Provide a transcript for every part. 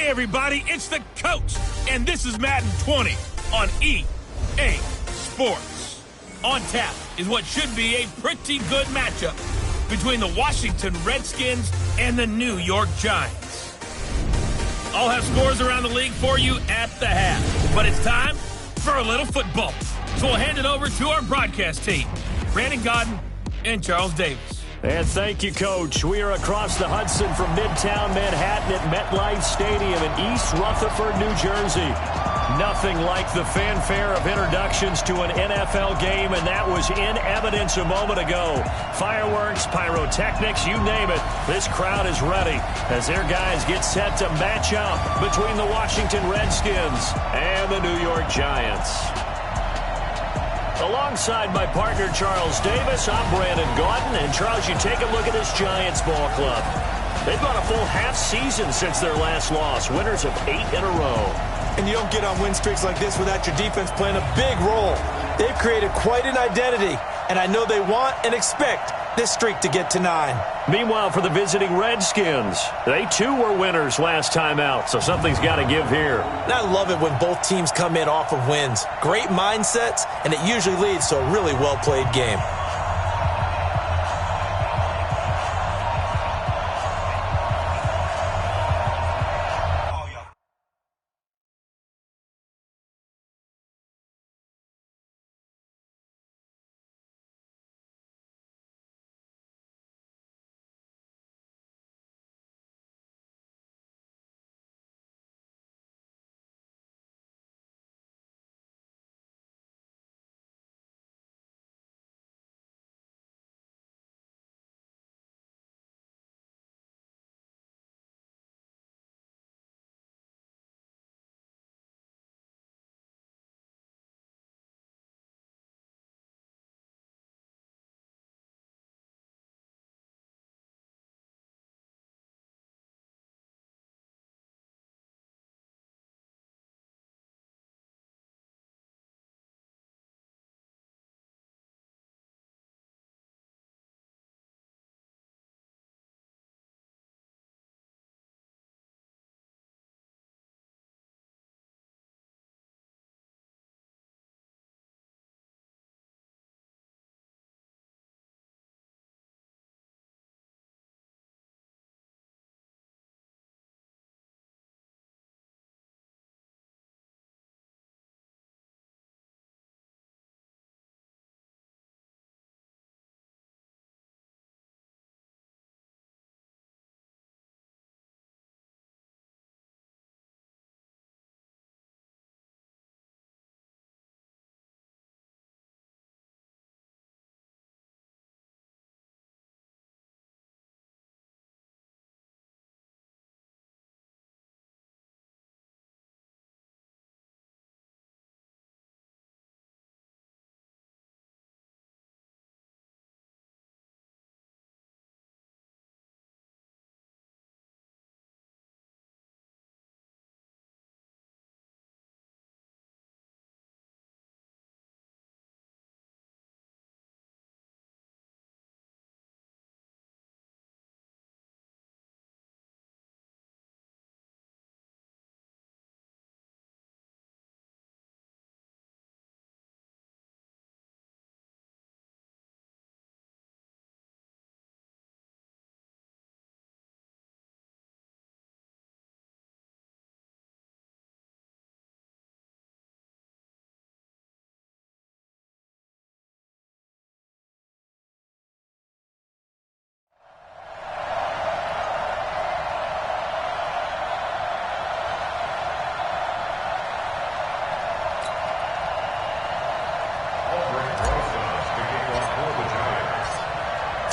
Hey, everybody, it's the coach, and this is Madden 20 on EA Sports. On tap is what should be a pretty good matchup between the Washington Redskins and the New York Giants. I'll have scores around the league for you at the half, but it's time for a little football. So we'll hand it over to our broadcast team, Brandon Godden and Charles Davis. And thank you, Coach. We are across the Hudson from Midtown Manhattan at MetLife Stadium in East Rutherford, New Jersey. Nothing like the fanfare of introductions to an NFL game, and that was in evidence a moment ago. Fireworks, pyrotechnics, you name it. This crowd is ready as their guys get set to match up between the Washington Redskins and the New York Giants. Alongside my partner, Charles Davis, I'm Brandon Godden. And, Charles, you take a look at this Giants ball club. They've gone a full half season since their last loss, winners of 8 in a row. And you don't get on win streaks like this without your defense playing a big role. They've created quite an identity, and I know they want and expect this streak to get to 9. Meanwhile, for the visiting Redskins, they too were winners last time out, so something's got to give here. And I love it when both teams come in off of wins. Great mindsets, and it usually leads to a really well-played game.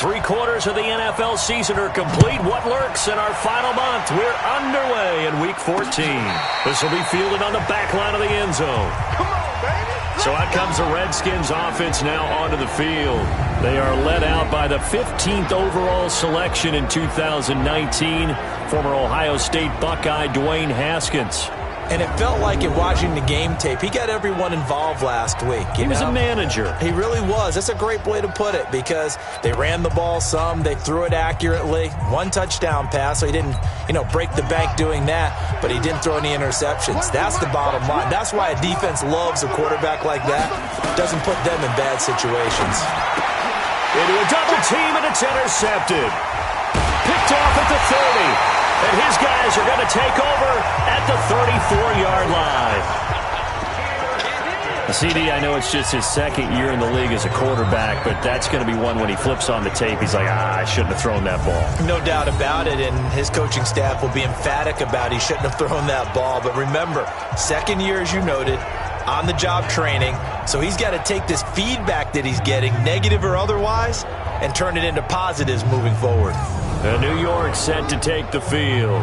Three-quarters of the NFL season are complete. What lurks in our final month? We're underway in Week 14. This will be fielded on the back line of the end zone. Come on, baby. So out comes the Redskins offense now onto the field. They are led out by the 15th overall selection in 2019, former Ohio State Buckeye Dwayne Haskins. And it felt like in watching the game tape, he got everyone involved last week. He was a manager. He really was. That's a great way to put it because they ran the ball some. They threw it accurately. One touchdown pass, so he didn't, break the bank doing that, but he didn't throw any interceptions. That's the bottom line. That's why a defense loves a quarterback like that. Doesn't put them in bad situations. Into a double team, and it's intercepted. Picked off at the 30. And his guys are going to take over at the 34-yard line. CD, I know it's just his second year in the league as a quarterback, but that's going to be one when he flips on the tape. He's like, I shouldn't have thrown that ball. No doubt about it, and his coaching staff will be emphatic about he shouldn't have thrown that ball. But remember, second year, as you noted, on-the-job training, so he's got to take this feedback that he's getting, negative or otherwise, and turn it into positives moving forward. And New York set to take the field.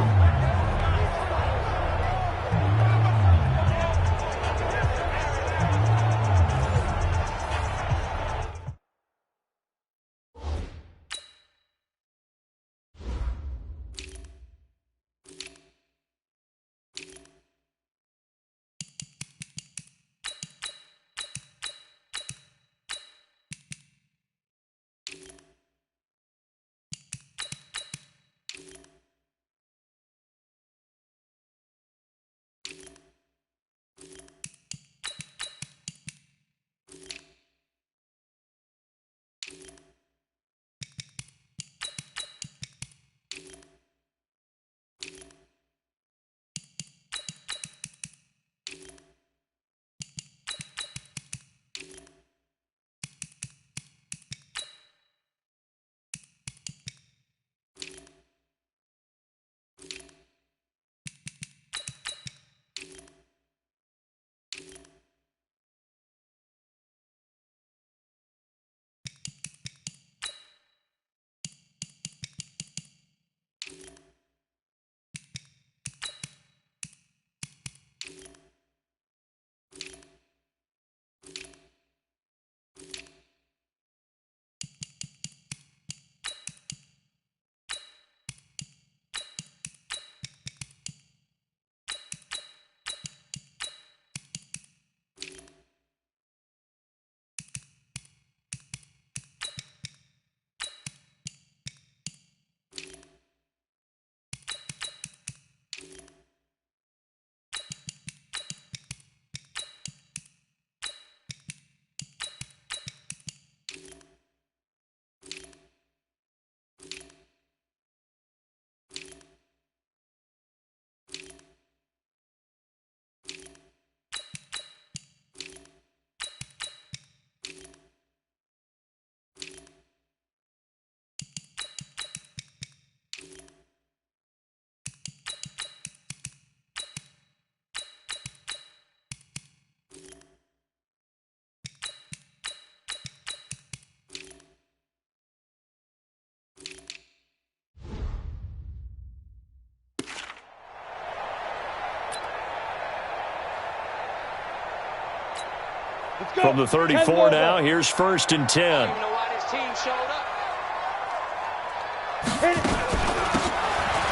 From the 34 now, here's 1st and 10.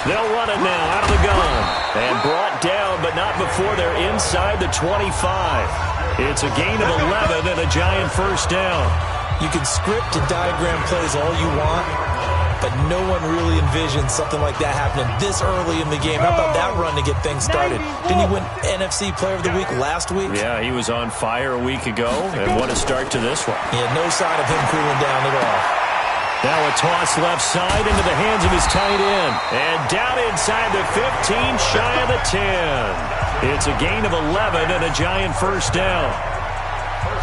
They'll run it now out of the gun. And brought down, but not before they're inside the 25. It's a gain of 11 and a giant first down. You can script and diagram plays all you want, but no one really envisions something like that happening this early in the game. How about that run to get things started? Didn't he win NFC Player of the Week last week? Yeah, he was on fire a week ago, and what a start to this one. He had no sign of him cooling down at all. Now a toss left side into the hands of his tight end. And down inside the 15, shy of the 10. It's a gain of 11 and a giant first down.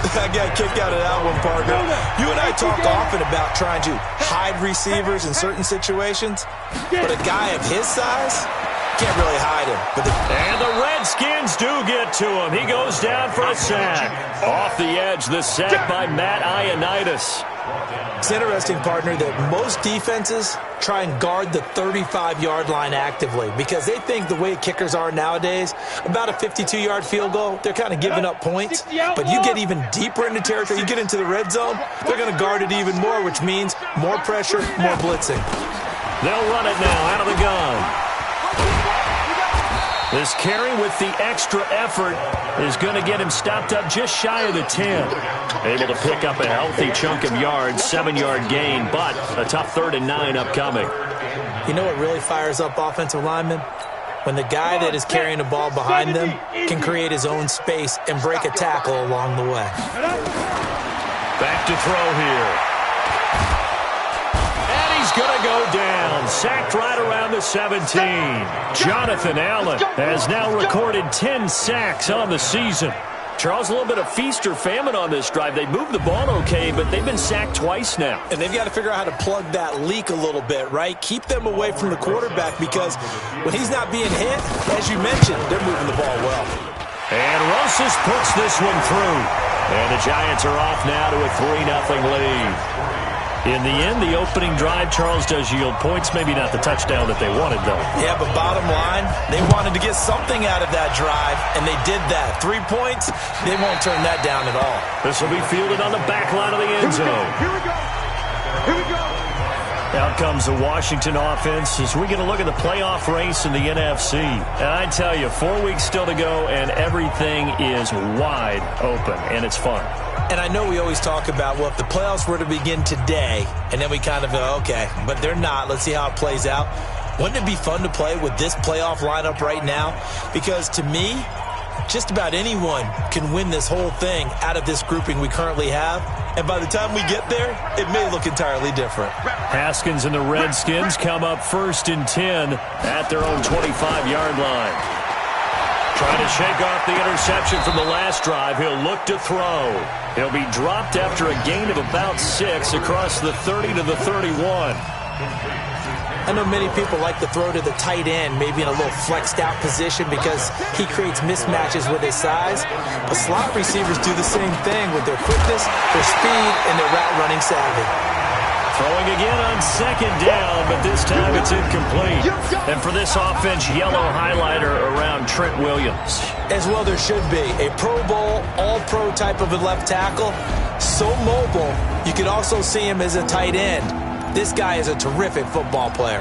I got a kick out of that one, partner. You and I talk often about trying to hide receivers in certain situations, but a guy of his size can't really hide him. And the Redskins do get to him. He goes down for a sack. Off the edge, the sack by Matt Ioannidis. It's interesting, partner, that most defenses try and guard the 35-yard line actively because they think the way kickers are nowadays, about a 52-yard field goal, they're kind of giving up points. But you get even deeper into territory, you get into the red zone, they're going to guard it even more, which means more pressure, more blitzing. They'll run it now out of the gun. This carry with the extra effort is going to get him stopped up just shy of the 10. Able to pick up a healthy chunk of yards, 7-yard gain, but a tough 3rd and 9 upcoming. You know what really fires up offensive linemen? When the guy that is carrying the ball behind them can create his own space and break a tackle along the way. Back to throw here. Going to go down. Sacked right around the 17. Jonathan Allen has now recorded 10 sacks on the season. Charles, a little bit of feast or famine on this drive. They moved the ball okay, but they've been sacked twice now. And they've got to figure out how to plug that leak a little bit, right? Keep them away from the quarterback because when he's not being hit, as you mentioned, they're moving the ball well. And Rosas puts this one through. And the Giants are off now to a 3-0 lead. In the end, the opening drive, Charles, does yield points. Maybe not the touchdown that they wanted, though. Yeah, but bottom line, they wanted to get something out of that drive, and they did that. 3 points, they won't turn that down at all. This will be fielded on the back line of the end zone. Here we go. Here we go. Out comes the Washington offense as we get a look at the playoff race in the NFC. And I tell you, 4 weeks still to go, and everything is wide open, and it's fun. And I know we always talk about, well, if the playoffs were to begin today, and then we kind of go, okay, but they're not. Let's see how it plays out. Wouldn't it be fun to play with this playoff lineup right now? Because to me, just about anyone can win this whole thing out of this grouping we currently have. And by the time we get there, it may look entirely different. Haskins and the Redskins come up 1st and 10 at their own 25-yard line. Trying to shake off the interception from the last drive. He'll look to throw. He'll be dropped after a gain of about 6 across the 30 to the 31. I know many people like to throw to the tight end, maybe in a little flexed out position because he creates mismatches with his size. But slot receivers do the same thing with their quickness, their speed, and their route running savvy. Throwing again on 2nd down, but this time it's incomplete. And for this offense, yellow highlighter around Trent Williams. As well there should be. A Pro Bowl, all-pro type of a left tackle. So mobile, you could also see him as a tight end. This guy is a terrific football player.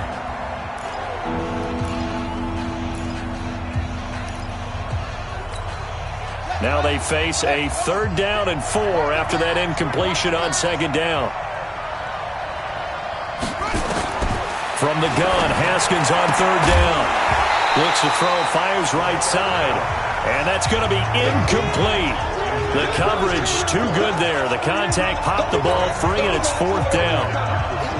Now they face a 3rd down and 4 after that incompletion on 2nd down. From the gun, Haskins on 3rd down. Looks to throw, fires right side. And that's going to be incomplete. The coverage too good there. The contact popped the ball free, and it's 4th down.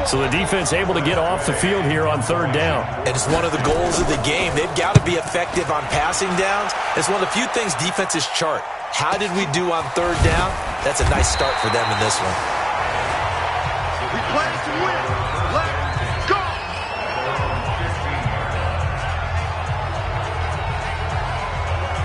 So the defense able to get off the field here on 3rd down. And it's one of the goals of the game. They've got to be effective on passing downs. It's one of the few things defenses chart. How did we do on 3rd down? That's a nice start for them in this one. We play to win. Let's go.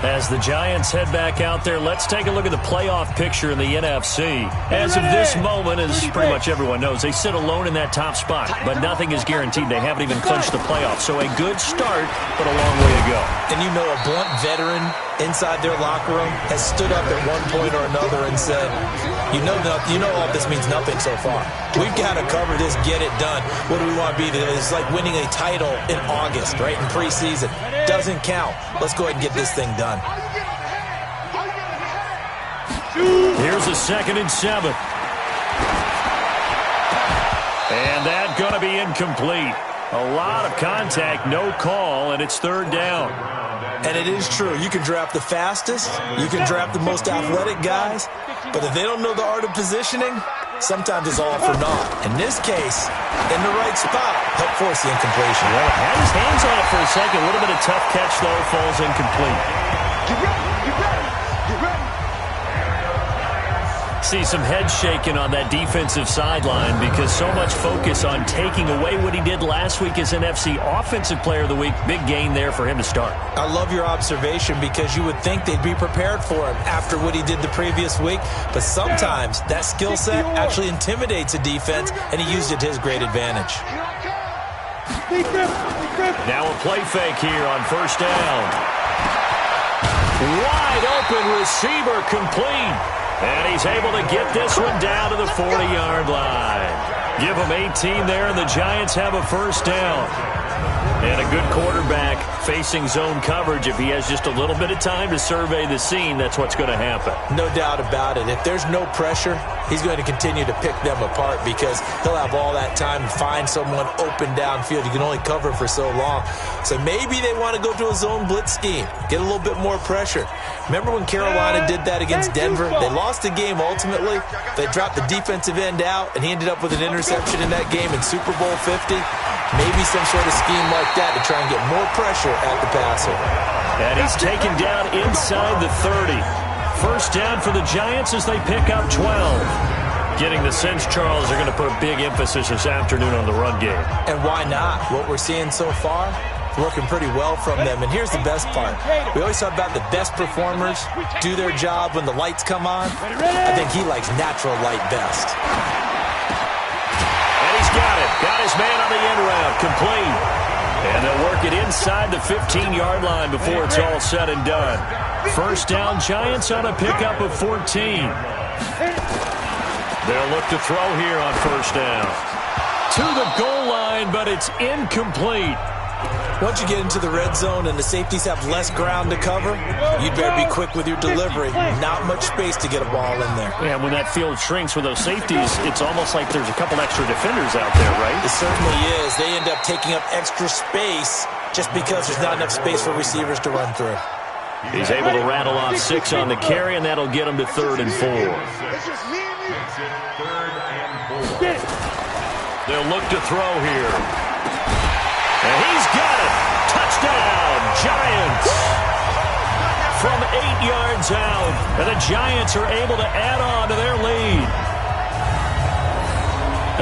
As the Giants head back out there, let's take a look at the playoff picture in the NFC. As of this moment, as pretty much everyone knows, they sit alone in that top spot, but nothing is guaranteed. They haven't even clinched the playoffs, so a good start, but a long way to go. And you know, a blunt veteran inside their locker room has stood up at one point or another and said, you know all this means nothing so far. We've got to cover this, get it done. What do we want to be? It's like winning a title in August, right, in preseason. Doesn't count. Let's go ahead and get this thing done. Here's a 2nd and 7. And that's going to be incomplete. A lot of contact, no call, and it's 3rd down. And it is true. You can draft the fastest. You can draft the most athletic guys. But if they don't know the art of positioning, sometimes it's all for naught. In this case, in the right spot, help force the incompletion. Well, had his hands on it for a second. A little bit of tough catch, though, falls incomplete. Get ready. Get ready. Get ready. See some head shaking on that defensive sideline because so much focus on taking away what he did last week as NFC Offensive Player of the Week. Big gain there for him to start. I love your observation because you would think they'd be prepared for him after what he did the previous week. But sometimes that skill set actually intimidates a defense, and he used it to his great advantage. Now a play fake here on 1st down. Wide open receiver complete. And he's able to get this one down to the 40-yard line. Give them 18 there, and the Giants have a first down. And a good quarterback facing zone coverage. If he has just a little bit of time to survey the scene, that's what's going to happen. No doubt about it. If there's no pressure, he's going to continue to pick them apart because he'll have all that time to find someone open downfield. You can only cover for so long. So maybe they want to go to a zone blitz scheme, get a little bit more pressure. Remember when Carolina did that against Denver? They lost the game ultimately. They dropped the defensive end out, and he ended up with an interception in that game in Super Bowl 50. Maybe some sort of scheme like that to try and get more pressure at the passer. And he's taken down inside the 30. First down for the Giants as they pick up 12. Getting the sense, Charles, they're going to put a big emphasis this afternoon on the run game. And why not? What we're seeing so far, working pretty well from them. And here's the best part. We always talk about the best performers do their job when the lights come on. I think he likes natural light best. Got it. Got his man on the end route. Complete. And they'll work it inside the 15-yard line before it's all said and done. First down, Giants on a pickup of 14. They'll look to throw here on first down. To the goal line, but it's incomplete. Once you get into the red zone and the safeties have less ground to cover, you'd better be quick with your delivery. Not much space to get a ball in there. Yeah, when that field shrinks with those safeties, it's almost like there's a couple extra defenders out there, right? It certainly is. They end up taking up extra space just because there's not enough space for receivers to run through. He's able to rattle off 6 on the carry, and that'll get him to 3rd and 4. They'll look to throw here. And he's got it. Touchdown, Giants. From 8 yards out. And the Giants are able to add on to their lead.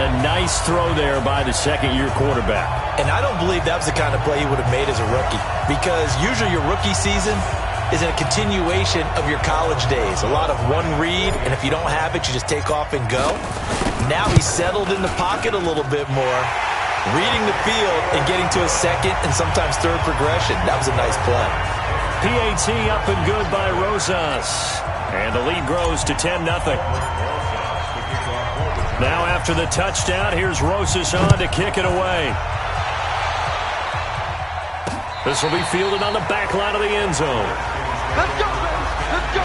A nice throw there by the second-year quarterback. And I don't believe that was the kind of play he would have made as a rookie. Because usually your rookie season is a continuation of your college days. A lot of one read, and if you don't have it, you just take off and go. Now he's settled in the pocket a little bit more, reading the field and getting to a second and sometimes third progression. That was a nice play. PAT up and good by Rosas. And the lead grows to 10-0. Now after the touchdown, here's Rosas on to kick it away. This will be fielded on the back line of the end zone. Let's go, baby. Let's go.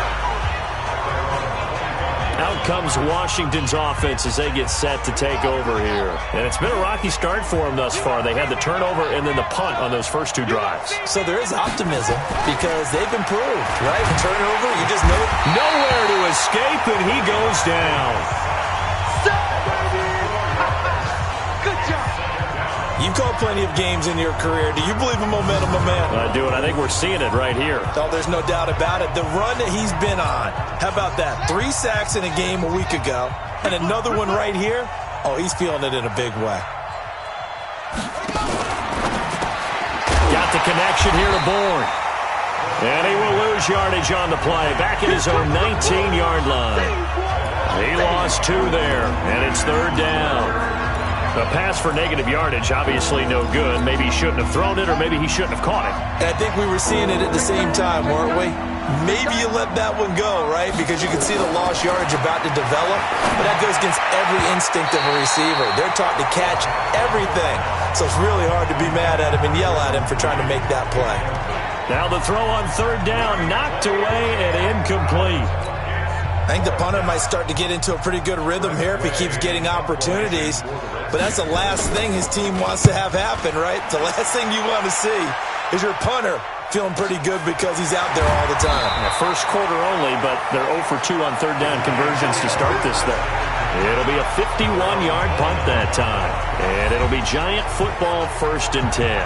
Out comes Washington's offense as they get set to take over here. And it's been a rocky start for them thus far. They had the turnover and then the punt on those first 2 drives. So there is optimism because they've improved, right? The turnover, you just know it. Nowhere to escape, and he goes down. Good job. You've called plenty of games in your career. Do you believe in momentum, my man? I do, and I think we're seeing it right here. Oh, there's no doubt about it. The run that he's been on. How about that? 3 sacks in a game a week ago, and another one right here. Oh, he's feeling it in a big way. Got the connection here to Bourne. And he will lose yardage on the play. Back at his own 19-yard line. He lost 2 there, and it's 3rd down. A pass for negative yardage, obviously no good. Maybe he shouldn't have thrown it, or maybe he shouldn't have caught it. And I think we were seeing it at the same time, weren't we? Maybe you let that one go, right? Because you can see the lost yardage about to develop. But that goes against every instinct of a receiver. They're taught to catch everything. So it's really hard to be mad at him and yell at him for trying to make that play. Now the throw on 3rd down, knocked away and incomplete. I think the punter might start to get into a pretty good rhythm here if he keeps getting opportunities. But that's the last thing his team wants to have happen, right? The last thing you want to see is your punter feeling pretty good because he's out there all the time. Yeah, first quarter only, but they're 0 for 2 on 3rd down conversions to start this thing. It'll be a 51-yard punt that time. And it'll be Giant football 1st and 10.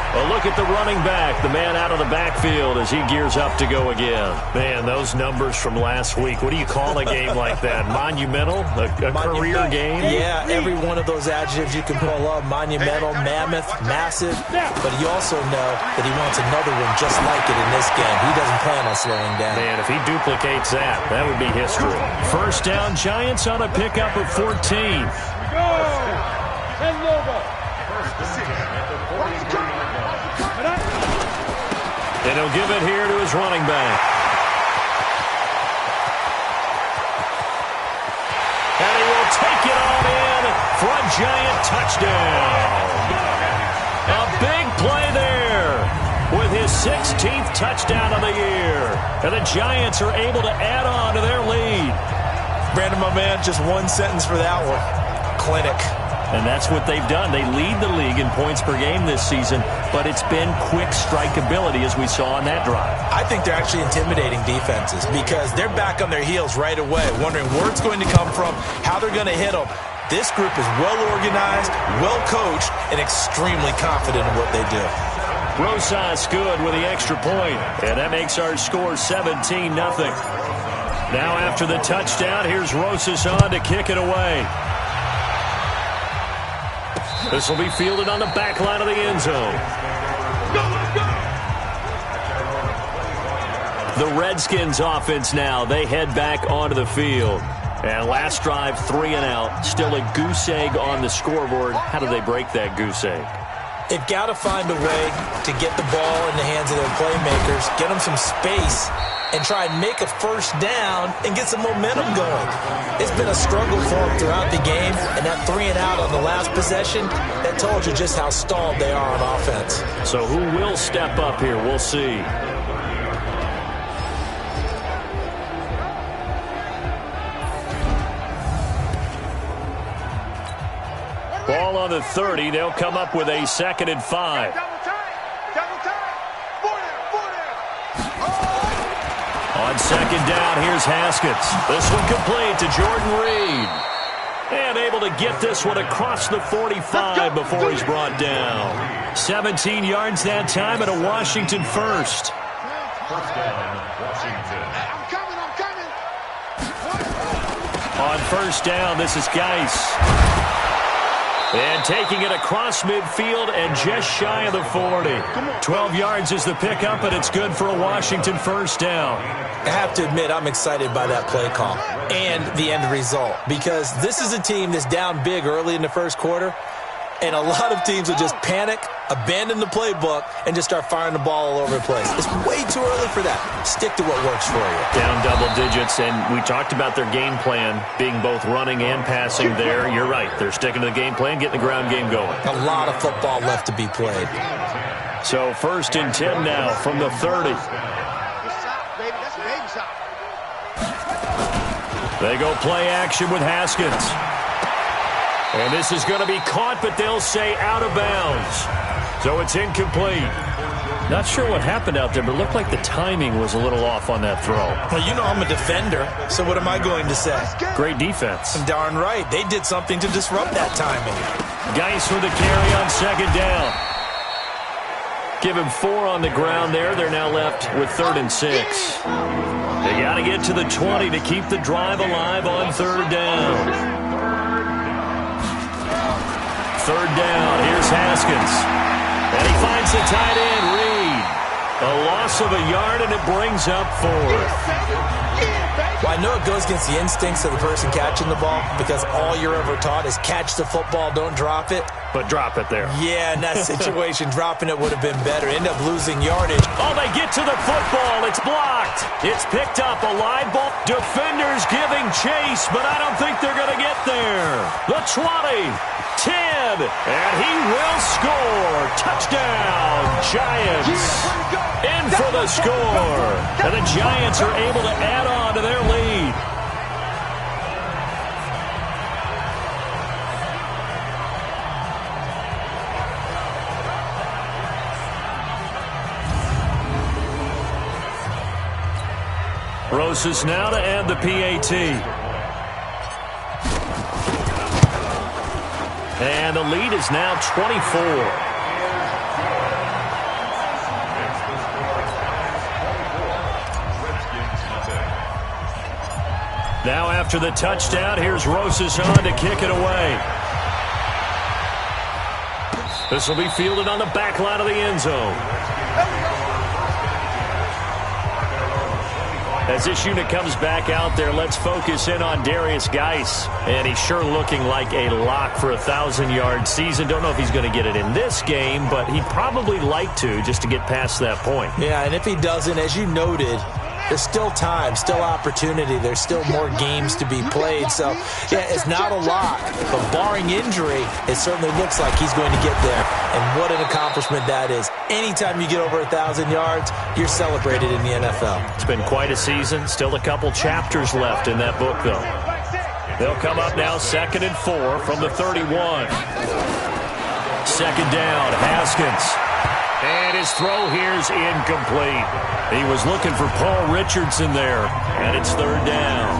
A look at the running back, the man out of the backfield as he gears up to go again. Man, those numbers from last week. What do you call a game like that? Monumental? A career game? Yeah, every one of those adjectives you can pull up. Monumental, mammoth, massive. But you also know that he wants another one just like it in this game. He doesn't plan on slowing down. Man, if he duplicates that, that would be history. First down, Giants on a pickup of 14. Go. Ten over. And he'll give it here to his running back. And he will take it on in for a giant touchdown. A big play there with his 16th touchdown of the year. And the Giants are able to add on to their lead. Brandon, my man, just one sentence for that one. Clinic. And that's what they've done. They lead the league in points per game this season, but it's been quick strike ability as we saw on that drive. I think they're actually intimidating defenses because they're back on their heels right away, wondering where it's going to come from, how they're going to hit them. This group is well organized, well coached, and extremely confident in what they do. Rosas good with the extra point, and that makes our score 17-0. Now after the touchdown, here's Rosas on to kick it away. This will be fielded on the back line of the end zone. The Redskins offense now, they head back onto the field. And last drive, 3 and out. Still a goose egg on the scoreboard. How do they break that goose egg? They've got to find a way to get the ball in the hands of their playmakers, get them some space, and try and make a first down and get some momentum going. It's been a struggle for them throughout the game, and that 3 and out on the last possession, that told you just how stalled they are on offense. So who will step up here? We'll see. Ball on the 30. They'll come up with a 2nd and 5. On 2nd down, here's Haskins. This one complete to Jordan Reed. And able to get this one across the 45 before he's brought down. 17 yards that time and a Washington first. On 1st down, this is Geis. And taking it across midfield and just shy of the 40. 12 yards is the pickup, and it's good for a Washington first down. I have to admit, I'm excited by that play call and the end result because this is a team that's down big early in the first quarter, and a lot of teams will just panic, abandon the playbook, and just start firing the ball all over the place. It's way too early for that. Stick to what works for you. Down double digits, and we talked about their game plan being both running and passing there. You're right. They're sticking to the game plan, getting the ground game going. A lot of football left to be played. So 1st and 10 now from the 30. They go play action with Haskins. And this is going to be caught, but they'll say out of bounds. So it's incomplete. Not sure what happened out there, but it looked like the timing was a little off on that throw. Well, you know I'm a defender, so what am I going to say? Great defense. I'm darn right. They did something to disrupt that timing. Geis with the carry on 2nd down. Give him 4 on the ground there. They're now left with 3rd and 6. They got to get to the 20 to keep the drive alive on 3rd down. 3rd down, here's Haskins. And he finds the tight end, Reed. A loss of a yard, and it brings up 4th. Well, I know it goes against the instincts of the person catching the ball because all you're ever taught is catch the football, don't drop it. But drop it there. Yeah, in that situation, dropping it would have been better. End up losing yardage. Oh, they get to the football. It's blocked. It's picked up. A live ball. Defenders giving chase, but I don't think they're going to get there. The 20. 10, and he will score. Touchdown, Giants. In for the score. And the Giants are able to add on to their lead. Rosas now to add the PAT. And the lead is now 24. Now after the touchdown, here's Rosas on to kick it away. This will be fielded on the back line of the end zone. As this unit comes back out there, let's focus in on Darius Geis. And he's sure looking like a lock for a 1,000-yard season. Don't know if he's going to get it in this game, but he'd probably like to just to get past that point. Yeah, and if he doesn't, as you noted, There's still time, still opportunity. There's still more games to be played. So, yeah, it's not a lot. But barring injury, it certainly looks like he's going to get there. And what an accomplishment that is. Anytime you get over 1,000 yards, you're celebrated in the NFL. It's been quite a season. Still a couple chapters left in that book, though. They'll come up now 2nd and 4 from the 31. 2nd down, Haskins. And his throw here is incomplete. He was looking for Paul Richardson there, and it's 3rd down.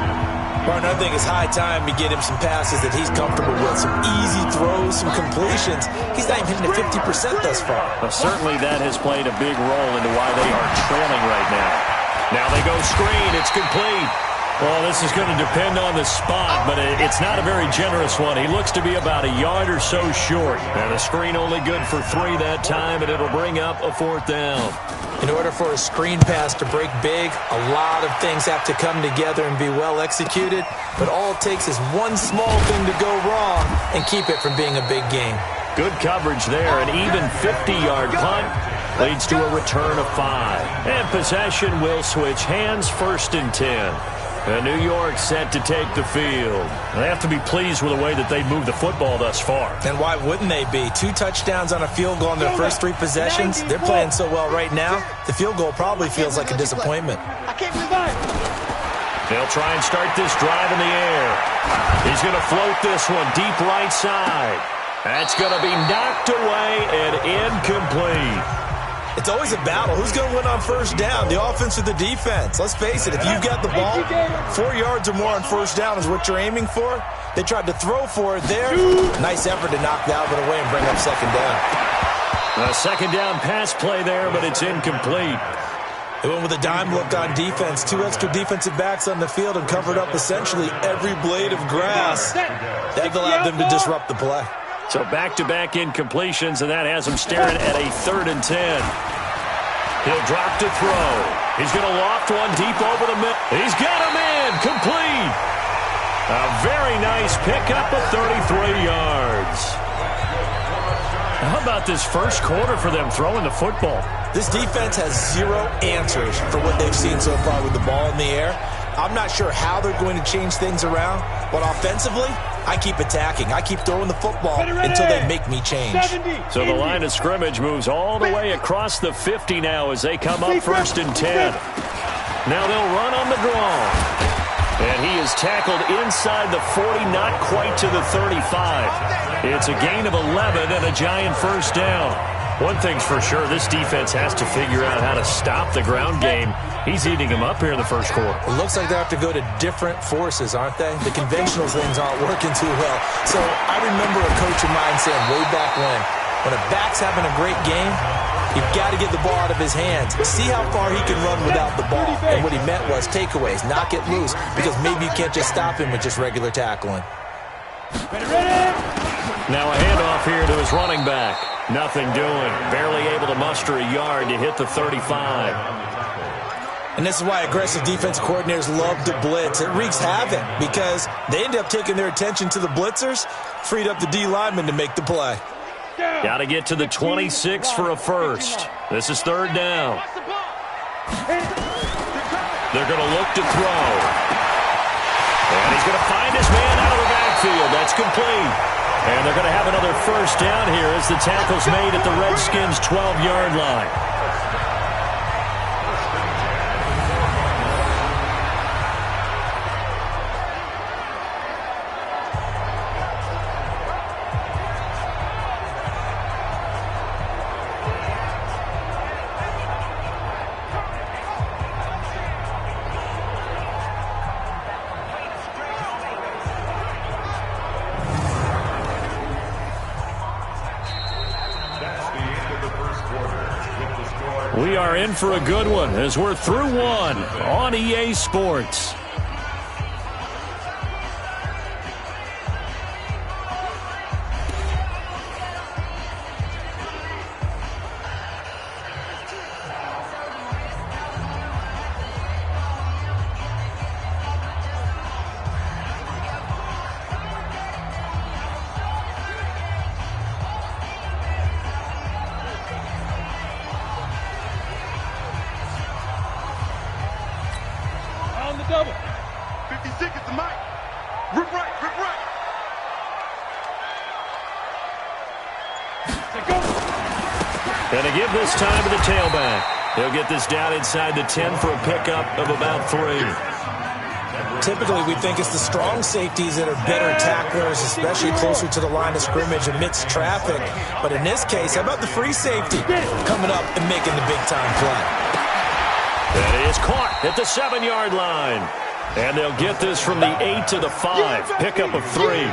Martin, I think it's high time to get him some passes that he's comfortable with, some easy throws, some completions. He's not even hitting the 50% thus far. Well, certainly that has played a big role into why they are trailing right now. Now they go screen. It's complete. Well, this is going to depend on the spot, but it's not a very generous one. He looks to be about a yard or so short. And the screen only good for 3 that time, and it'll bring up a 4th down. In order for a screen pass to break big, a lot of things have to come together and be well executed. But all it takes is one small thing to go wrong and keep it from being a big game. Good coverage there. An even 50-yard punt leads to a return of 5. And possession will switch hands, 1st and 10. And New York set to take the field. They have to be pleased with the way that they moved the football thus far. And why wouldn't they be? 2 touchdowns on a field goal in their first 3 possessions. They're playing so well right now, the field goal probably feels like a disappointment. They'll try and start this drive in the air. He's going to float this one deep right side. That's going to be knocked away and incomplete. It's always a battle. Who's going to win on 1st down, the offense or the defense? Let's face it, if you've got the ball, 4 yards or more on 1st down is what you're aiming for. They tried to throw for it there. Nice effort to knock that one away and bring up 2nd down. A 2nd down pass play there, but it's incomplete. They went with a dime look on defense. 2 extra defensive backs on the field and covered up essentially every blade of grass. That allowed them to disrupt the play. So back-to-back incompletions, and that has him staring at a 3rd and 10. He'll drop to throw. He's going to loft one deep over the middle. He's got him in. Complete. A very nice pickup of 33 yards. How about this first quarter for them throwing the football? This defense has 0 answers for what they've seen so far with the ball in the air. I'm not sure how they're going to change things around, but offensively, I keep attacking. I keep throwing the football until they make me change. So the line of scrimmage moves all the way across the 50 now as they come up 1st and 10. Now they'll run on the draw. And he is tackled inside the 40, not quite to the 35. It's a gain of 11 and a giant 1st down. One thing's for sure, this defense has to figure out how to stop the ground game. He's eating them up here in the first quarter. It looks like they have to go to different forces, aren't they? The conventional things aren't working too well. So I remember a coach of mine saying way back when a back's having a great game, you've got to get the ball out of his hands. See how far he can run without the ball. And what he meant was takeaways, knock it loose, because maybe you can't just stop him with just regular tackling. Now a handoff here to his running back. Nothing doing. Barely able to muster a yard to hit the 35. And this is why aggressive defensive coordinators love to blitz. It wreaks havoc because they end up taking their attention to the blitzers, freed up the D lineman to make the play. Got to get to the 26 for a first. This is 3rd down. They're going to look to throw. And he's going to find his man out of the backfield. That's complete. And they're going to have another 1st down here as the tackle's made at the Redskins' 12-yard line. We are in for a good one as we're through one on EA Sports. double. 50 seconds to Mike. Rip right, rip right. And to give this time to the tailback. He'll get this down inside the 10 for a pickup of about 3. Typically, we think it's the strong safeties that are better tacklers, especially closer to the line of scrimmage amidst traffic. But in this case, how about the free safety coming up and making the big-time play? That is caught at the 7-yard line. And they'll get this from the 8 to the 5. Pickup of 3.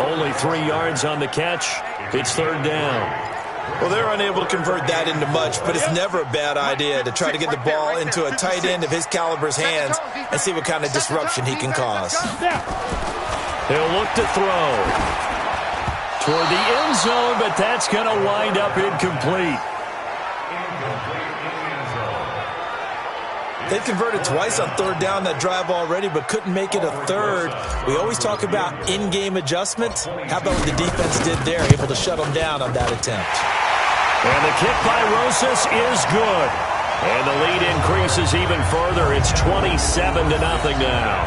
Only 3 yards on the catch. It's 3rd down. Well, they're unable to convert that into much, but it's never a bad idea to try to get the ball into a tight end of his caliber's hands and see what kind of disruption he can cause. He'll look to throw toward the end zone, but that's going to wind up incomplete. They converted twice on 3rd down that drive already, but couldn't make it a 3rd. We always talk about in-game adjustments. How about what the defense did there, able to shut them down on that attempt? And the kick by Rosas is good. And the lead increases even further. It's 27-0 now.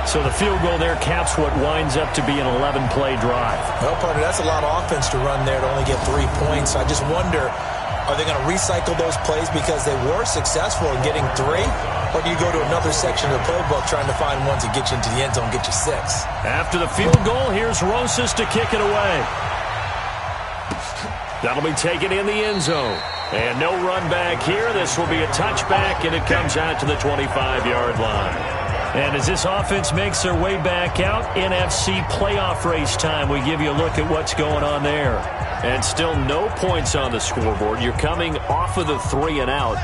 So the field goal there caps what winds up to be an 11-play drive. Well, partner, that's a lot of offense to run there to only get 3 points. I just wonder, are they going to recycle those plays because they were successful in getting 3? Or do you go to another section of the playbook trying to find ones that get you into the end zone, get you 6? After the field goal, here's Rosas to kick it away. That'll be taken in the end zone. And no run back here. This will be a touchback, and it comes out to the 25-yard line. And as this offense makes their way back out, NFC playoff race time, we give you a look at what's going on there. And still no points on the scoreboard. You're coming off of the 3 and out.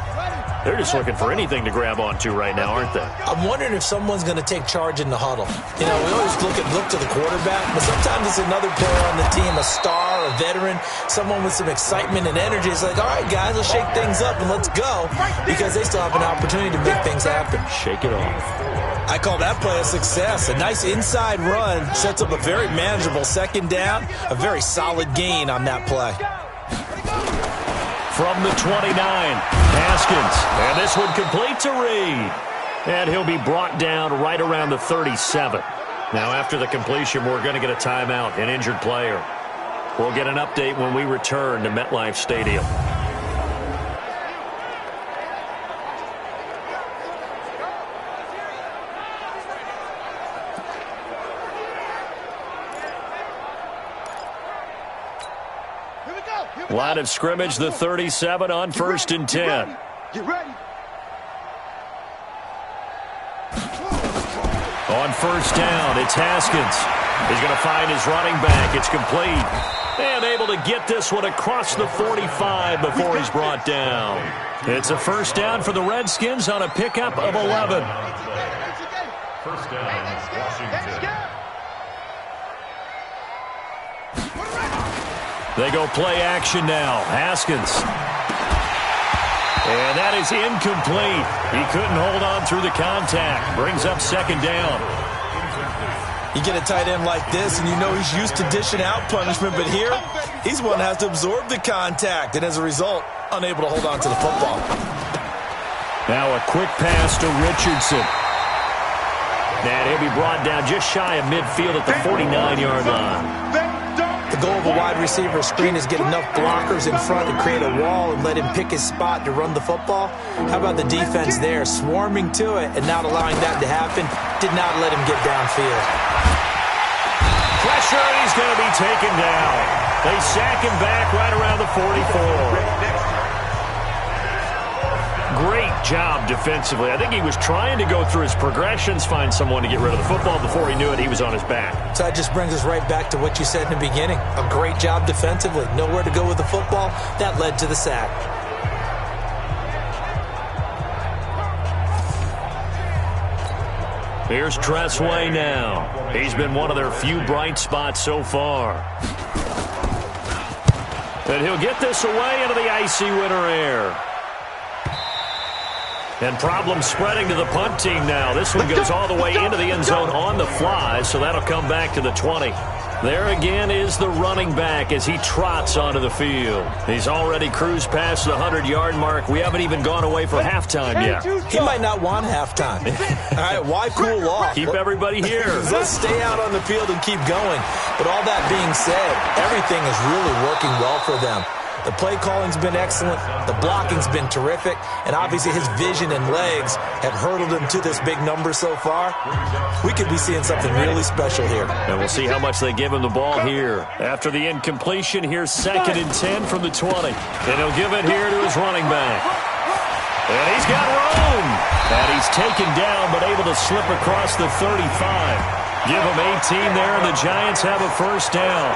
They're just looking for anything to grab onto right now, aren't they? I'm wondering if someone's going to take charge in the huddle. You know, we always look to the quarterback, but sometimes it's another player on the team, a star, a veteran, someone with some excitement and energy. It's like, all right, guys, let's shake things up and let's go, because they still have an opportunity to make things happen. Shake it off. I call that play a success. A nice inside run sets up a very manageable 2nd down, a very solid gain on that play. From the 29, Haskins. And this one complete to Reed. And he'll be brought down right around the 37. Now, after the completion, we're going to get a timeout, an injured player. We'll get an update when we return to MetLife Stadium. Line of scrimmage, the 37 on 1st and 10. Get ready. On 1st down, it's Haskins. He's going to find his running back. It's complete. And able to get this one across the 45 before he's brought down. It's a 1st down for the Redskins on a pickup of 11. 1st down, Washington. They go play action now. Haskins. And that is incomplete. He couldn't hold on through the contact. Brings up 2nd down. You get a tight end like this, and you know he's used to dishing out punishment, but here, he's one that has to absorb the contact, and as a result, unable to hold on to the football. Now a quick pass to Richardson. And he'll be brought down just shy of midfield at the 49-yard line. The goal of a wide receiver screen is get enough blockers in front to create a wall and let him pick his spot to run the football. How about the defense there, swarming to it and not allowing that to happen? Did not let him get downfield. Pressure, and he's going to be taken down. They sack him back right around the 44. Great job defensively. I think he was trying to go through his progressions, find someone to get rid of the football. Before he knew it, he was on his back. So that just brings us right back to what you said in the beginning. A great job defensively. Nowhere to go with the football. That led to the sack. Here's Tressway now. He's been one of their few bright spots so far. And he'll get this away into the icy winter air. And problems spreading to the punt team now. This one goes all the way into the end zone on the fly, so that'll come back to the 20. There again is the running back as he trots onto the field. He's already cruised past the 100-yard mark. We haven't even gone away for halftime yet. He might not want halftime. All right, why cool off? Keep everybody here. Let's stay out on the field and keep going. But all that being said, everything is really working well for them. The play calling's been excellent. The blocking's been terrific. And obviously his vision and legs have hurdled him to this big number so far. We could be seeing something really special here. And we'll see how much they give him the ball here. After the incompletion, here's 2nd and 10 from the 20. And he'll give it here to his running back. And he's got room. And he's taken down but able to slip across the 35. Give him 18 there, and the Giants have a first down.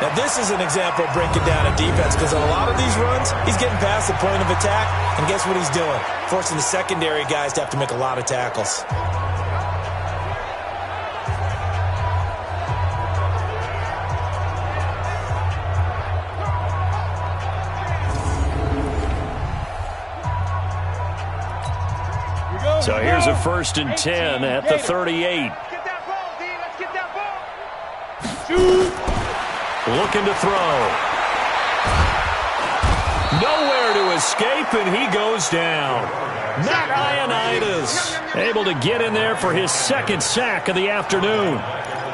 Now, this is an example of breaking down a defense because on a lot of these runs, he's getting past the point of attack, and guess what he's doing? Forcing the secondary guys to have to make a lot of tackles. So here's a 1st and 10 at the 38. Get that ball, D. Let's get that ball. Shoot. Looking to throw. Nowhere to escape, and he goes down. Matt Ioannidis able to get in there for his 2nd sack of the afternoon.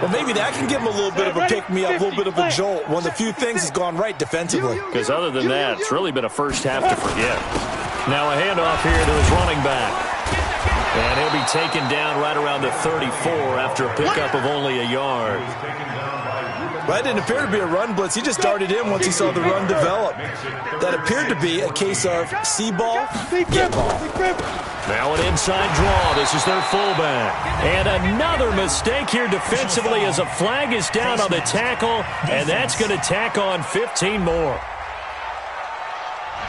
Well, maybe that can give him a little bit of a pick-me-up, a little bit of a jolt. One of the few things has gone right defensively. Because other than that, it's really been a first half to forget. Now a handoff here to his running back. And he'll be taken down right around the 34 after a pickup of only a yard. Well, that didn't appear to be a run blitz. He just darted in once he saw the run develop. That appeared to be a case of see ball, get ball. Now an inside draw. This is their fullback. And another mistake here defensively as a flag is down on the tackle, and that's going to tack on 15 more.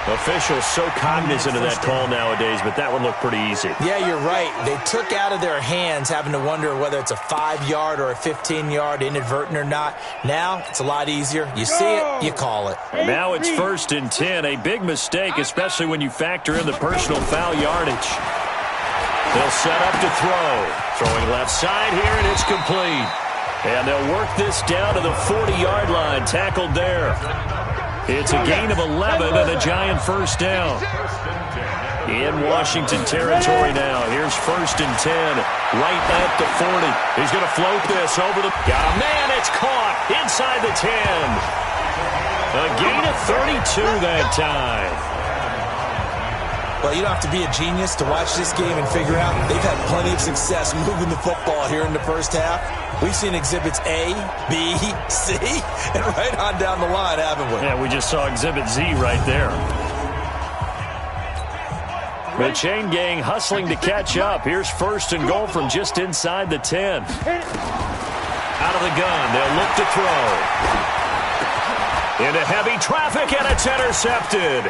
Officials so cognizant of that call nowadays, but that would look pretty easy. Yeah, you're right. They took out of their hands having to wonder whether it's a 5-yard or a 15-yard, inadvertent or not. Now, it's a lot easier. You see it, you call it. Now it's 1st and 10. A big mistake, especially when you factor in the personal foul yardage. They'll set up to throw. Throwing left side here, and it's complete. And they'll work this down to the 40-yard line. Tackled there. It's a gain of 11 and a Giant first down. In Washington territory now. Here's 1st and 10 right at the 40. He's going to float this over the... Got a man. It's caught inside the 10. A gain of 32 that time. Well, you don't have to be a genius to watch this game and figure out they've had plenty of success moving the football here in the first half. We've seen exhibits A, B, C, and right on down the line, haven't we? Yeah, we just saw exhibit Z right there. The chain gang hustling to catch up. Here's 1st and goal from just inside the 10. Out of the gun, they'll look to throw. Into heavy traffic, and it's intercepted.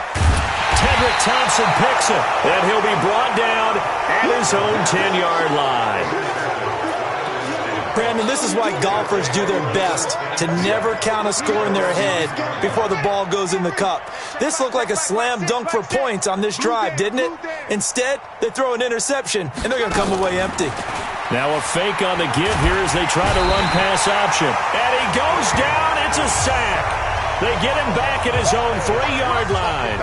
Tedrick Thompson picks it, and he'll be brought down at his own 10-yard line. Brandon, this is why golfers do their best to never count a score in their head before the ball goes in the cup. This looked like a slam dunk for points on this drive, didn't it? Instead, they throw an interception, and they're going to come away empty. Now a fake on the give here as they try to run pass option. And he goes down. It's a sack. They get him back at his own 3-yard line.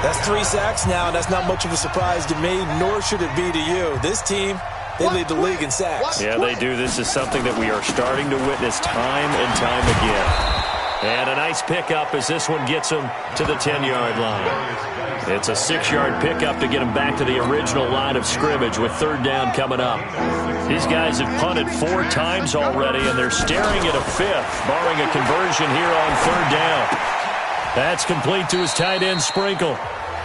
That's 3 sacks now, and that's not much of a surprise to me, nor should it be to you. This team, they lead the league in sacks. Yeah, they do. This is something that we are starting to witness time and time again. And a nice pickup as this one gets him to the 10-yard line. It's a 6-yard pickup to get him back to the original line of scrimmage with 3rd down coming up. These guys have punted 4 times already, and they're staring at a 5th, barring a conversion here on 3rd down. That's complete to his tight end, Sprinkle.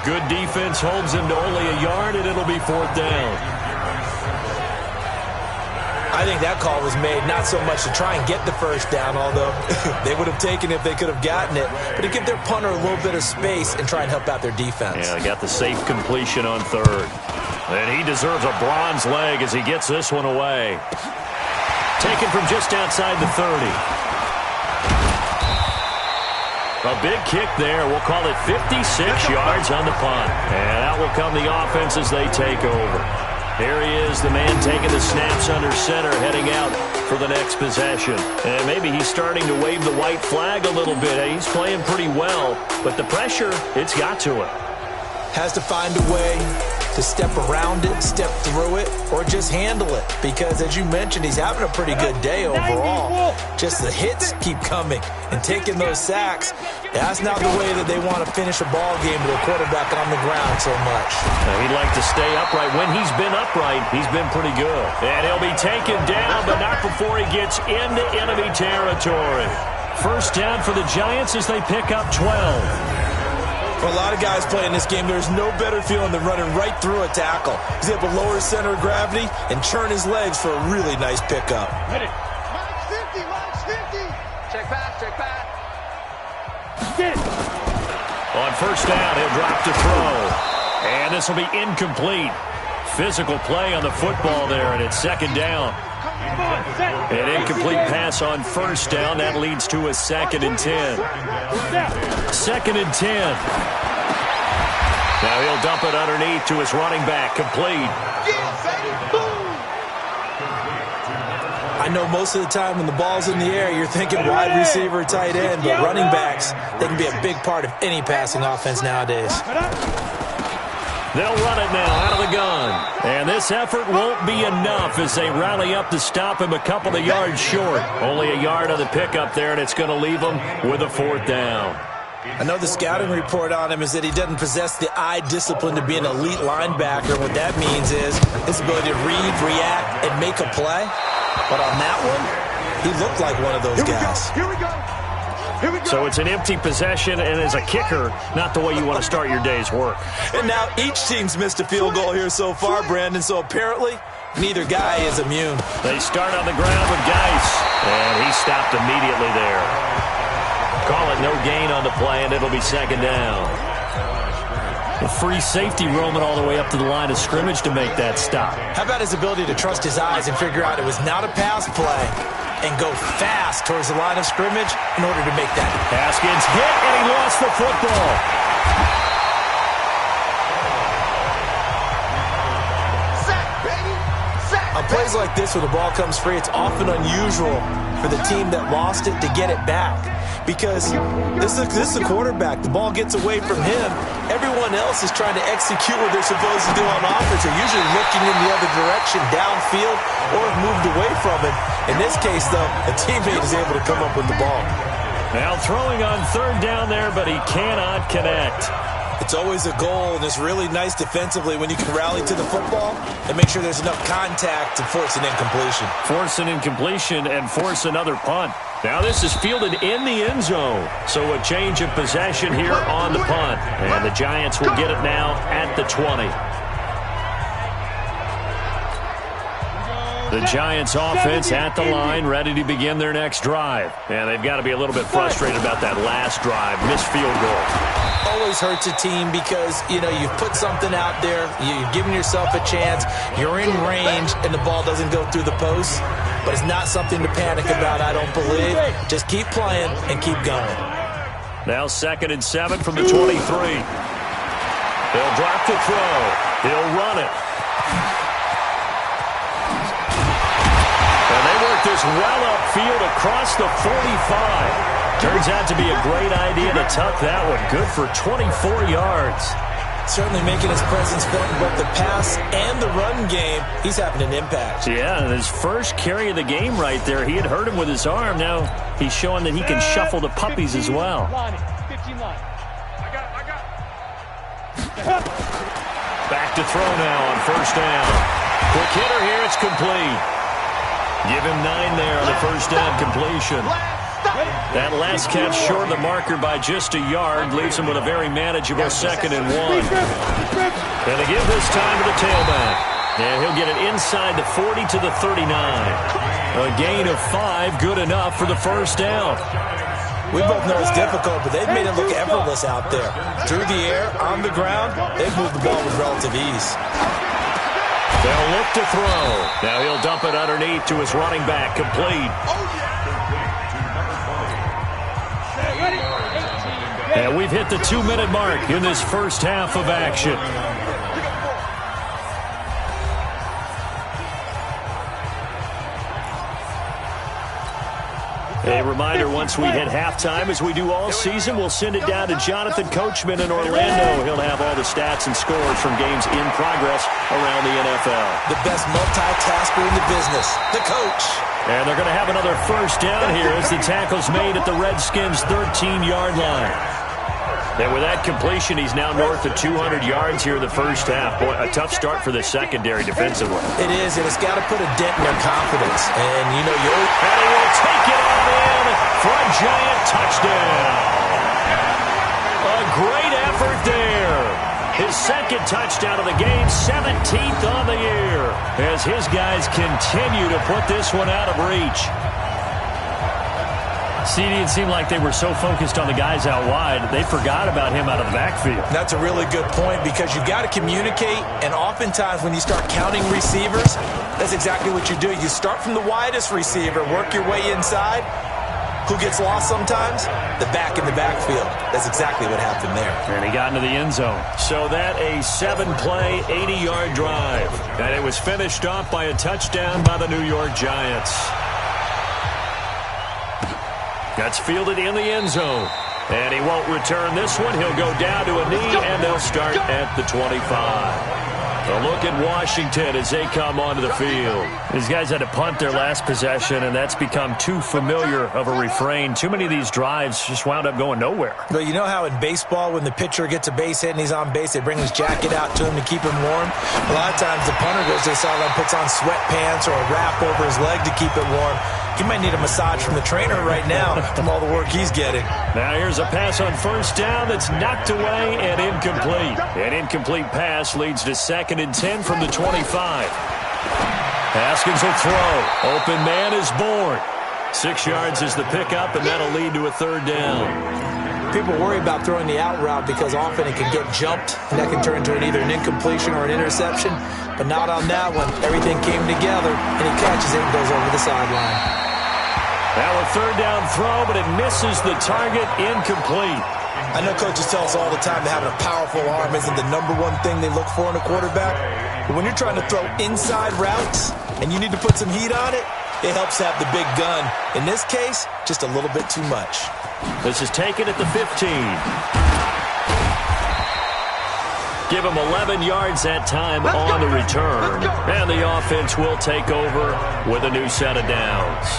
Good defense holds him to only a yard, and it'll be 4th down. I think that call was made not so much to try and get the first down, although they would have taken it if they could have gotten it, but to give their punter a little bit of space and try and help out their defense. Yeah, they got the safe completion on 3rd. And he deserves a bronze leg as he gets this one away. Taken from just outside the 30. A big kick there. We'll call it 56 yards on the punt. And out will come the offense as they take over. Here he is, the man taking the snaps under center, heading out for the next possession. And maybe he's starting to wave the white flag a little bit. He's playing pretty well, but the pressure, it's got to him. Has to find a way to step around it, step through it, or just handle it. Because, as you mentioned, he's having a pretty good day overall. Just the hits keep coming and taking those sacks. That's not the way that they want to finish a ball game with a quarterback on the ground so much. He'd like to stay upright. When he's been upright, he's been pretty good. And he'll be taken down, but not before he gets into enemy territory. First down for the Giants as they pick up 12. For a lot of guys playing this game, there's no better feeling than running right through a tackle. He's able to lower his center of gravity and churn his legs for a really nice pickup. Hit it. Minus 50. Check back. Get it. On first down, he'll drop to throw. And this will be incomplete. Physical play on the football there, and it's second down. An incomplete pass on first down. That leads to a 2nd and 10. 2nd and 10. Now he'll dump it underneath to his running back. Complete. I know most of the time when the ball's in the air, you're thinking wide receiver, tight end, but running backs, they can be a big part of any passing offense nowadays. They'll run it now out of the gun. And this effort won't be enough as they rally up to stop him a couple of yards short. Only a yard on the pickup there, and it's going to leave him with a 4th down. I know the scouting report on him is that he doesn't possess the eye discipline to be an elite linebacker. What that means is his ability to read, react, and make a play. But on that one, he looked like one of those guys. Here we go. So it's an empty possession, and as a kicker, not the way you want to start your day's work. And now each team's missed a field goal here so far, Brandon, so apparently neither guy is immune. They start on the ground with Geis, and he stopped immediately there. Call it no gain on the play, and it'll be 2nd down. A free safety roaming all the way up to the line of scrimmage to make that stop. How about his ability to trust his eyes and figure out it was not a pass play and go fast towards the line of scrimmage in order to make that. Haskins hit, and he lost the football. Sack, baby. Sack. On plays like this, when the ball comes free, it's often unusual for the team that lost it to get it back. Because this is the quarterback. The ball gets away from him. Everyone else is trying to execute what they're supposed to do on offense. They're usually looking in the other direction, downfield, or have moved away from it. In this case, though, a teammate is able to come up with the ball. Now throwing on 3rd down there, but he cannot connect. It's always a goal, and it's really nice defensively when you can rally to the football and make sure there's enough contact to force an incompletion. Force an incompletion and force another punt. Now this is fielded in the end zone. So a change of possession here on the punt. And the Giants will get it now at the 20. The Giants offense at the line, ready to begin their next drive. And they've got to be a little bit frustrated about that last drive. Missed field goal. Always hurts a team because, you've put something out there, you're giving yourself a chance, you're in range, and the ball doesn't go through the post. But it's not something to panic about, I don't believe. Just keep playing and keep going. Now 2nd and 7 from the 23. He'll drop the throw. He'll run it. And they work this well upfield across the 45. Turns out to be a great idea to tuck that one. Good for 24 yards. Certainly making his presence felt in both the pass and the run game. He's having an impact. Yeah, and his first carry of the game right there, he had hurt him with his arm. Now he's showing that he can shuffle the puppies as well. 15 line. I got. Back to throw now on first down. Quick hitter here, it's complete. Give him 9 there on the first down completion. That last catch short of the marker by just a yard leaves him with a very manageable 2nd and 1. And they give this time to the tailback. And he'll get it inside the 40 to the 39. A gain of 5, good enough for the first down. We both know it's difficult, but they've made it look effortless out there. Through the air, on the ground, they've moved the ball with relative ease. They'll look to throw. Now he'll dump it underneath to his running back, complete. And we've hit the 2-minute mark in this first half of action. A reminder, once we hit halftime, as we do all season, we'll send it down to Jonathan Coachman in Orlando. He'll have all the stats and scores from games in progress around the NFL. The best multitasker in the business, the coach. And they're going to have another first down here as the tackle's made at the Redskins' 13-yard line. And with that completion, he's now north of 200 yards here in the first half. Boy, a tough start for the secondary defensively. It is, and it's got to put a dent in their confidence. And, you know, and he will take it on in for a giant touchdown. A great effort there. His second touchdown of the game, 17th on the year, as his guys continue to put this one out of reach. CD, it seemed like they were so focused on the guys out wide, they forgot about him out of the backfield. That's a really good point because you've got to communicate, and oftentimes when you start counting receivers, that's exactly what you do. You start from the widest receiver, work your way inside. Who gets lost sometimes? The back in the backfield. That's exactly what happened there. And he got into the end zone. So that a 7-play, 80-yard drive. And it was finished off by a touchdown by the New York Giants. That's fielded in the end zone. And he won't return this one. He'll go down to a knee, and they'll start at the 25. A look at Washington as they come onto the field. These guys had to punt their last possession, and that's become too familiar of a refrain. Too many of these drives just wound up going nowhere. Well, you know how in baseball when the pitcher gets a base hit and he's on base, they bring his jacket out to him to keep him warm? A lot of times the punter goes to the sideline, puts on sweatpants or a wrap over his leg to keep it warm. He might need a massage from the trainer right now from all the work he's getting. Now here's a pass on first down that's knocked away and incomplete. An incomplete pass leads to 2nd and 10 from the 25. Haskins will throw. Open man is born. 6 yards is the pickup, and that'll lead to a 3rd down. People worry about throwing the out route because often it can get jumped, and that can turn into either an incompletion or an interception. But not on that one. Everything came together, and he catches it and goes over the sideline. Now a 3rd down throw, but it misses the target, incomplete. I know coaches tell us all the time that having a powerful arm isn't the number one thing they look for in a quarterback. But when you're trying to throw inside routes and you need to put some heat on it, it helps have the big gun. In this case, just a little bit too much. This is taken at the 15. Give him 11 yards that time on the return. And the offense will take over with a new set of downs.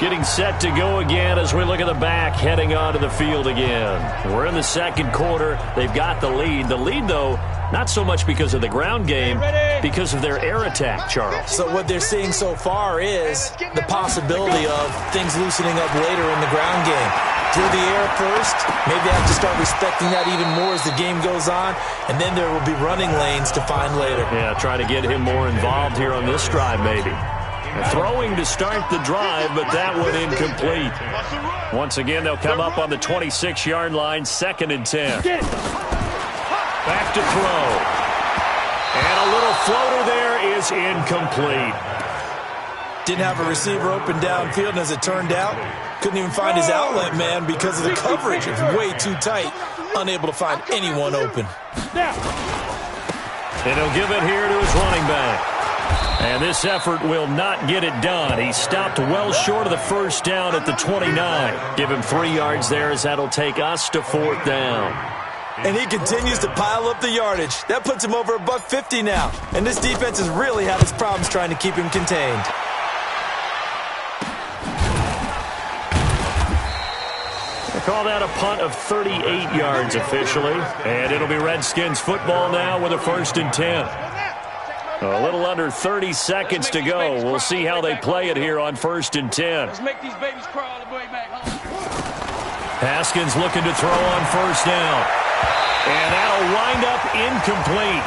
Getting set to go again as we look at the back heading onto the field again. We're in the second quarter. They've got the lead. The lead, though, not so much because of the ground game, because of their air attack, Charles. So what they're seeing so far is the possibility of things loosening up later in the ground game. Through the air first, maybe I have to start respecting that even more as the game goes on, and then there will be running lanes to find later. Yeah, try to get him more involved here on this drive, maybe. Throwing to start the drive, but that one incomplete. Once again, they'll come up on the 26-yard line, 2nd and 10. Back to throw. And a little floater there is incomplete. Didn't have a receiver open downfield, and as it turned out, couldn't even find his outlet man because of the coverage. It's way too tight, unable to find anyone open. And he'll give it here to his running back. And this effort will not get it done. He stopped well short of the first down at the 29. Give him 3 yards there as that'll take us to 4th down. And he continues to pile up the yardage. That puts him over $150 now. And this defense has really had its problems trying to keep him contained. They call that a punt of 38 yards officially. And it'll be Redskins football now with a 1st and 10. A little under 30 seconds to go. We'll see how they play it here on 1st and 10. Let's make these babies crawl all the way back home. Haskins looking to throw on 1st down. And that'll wind up incomplete.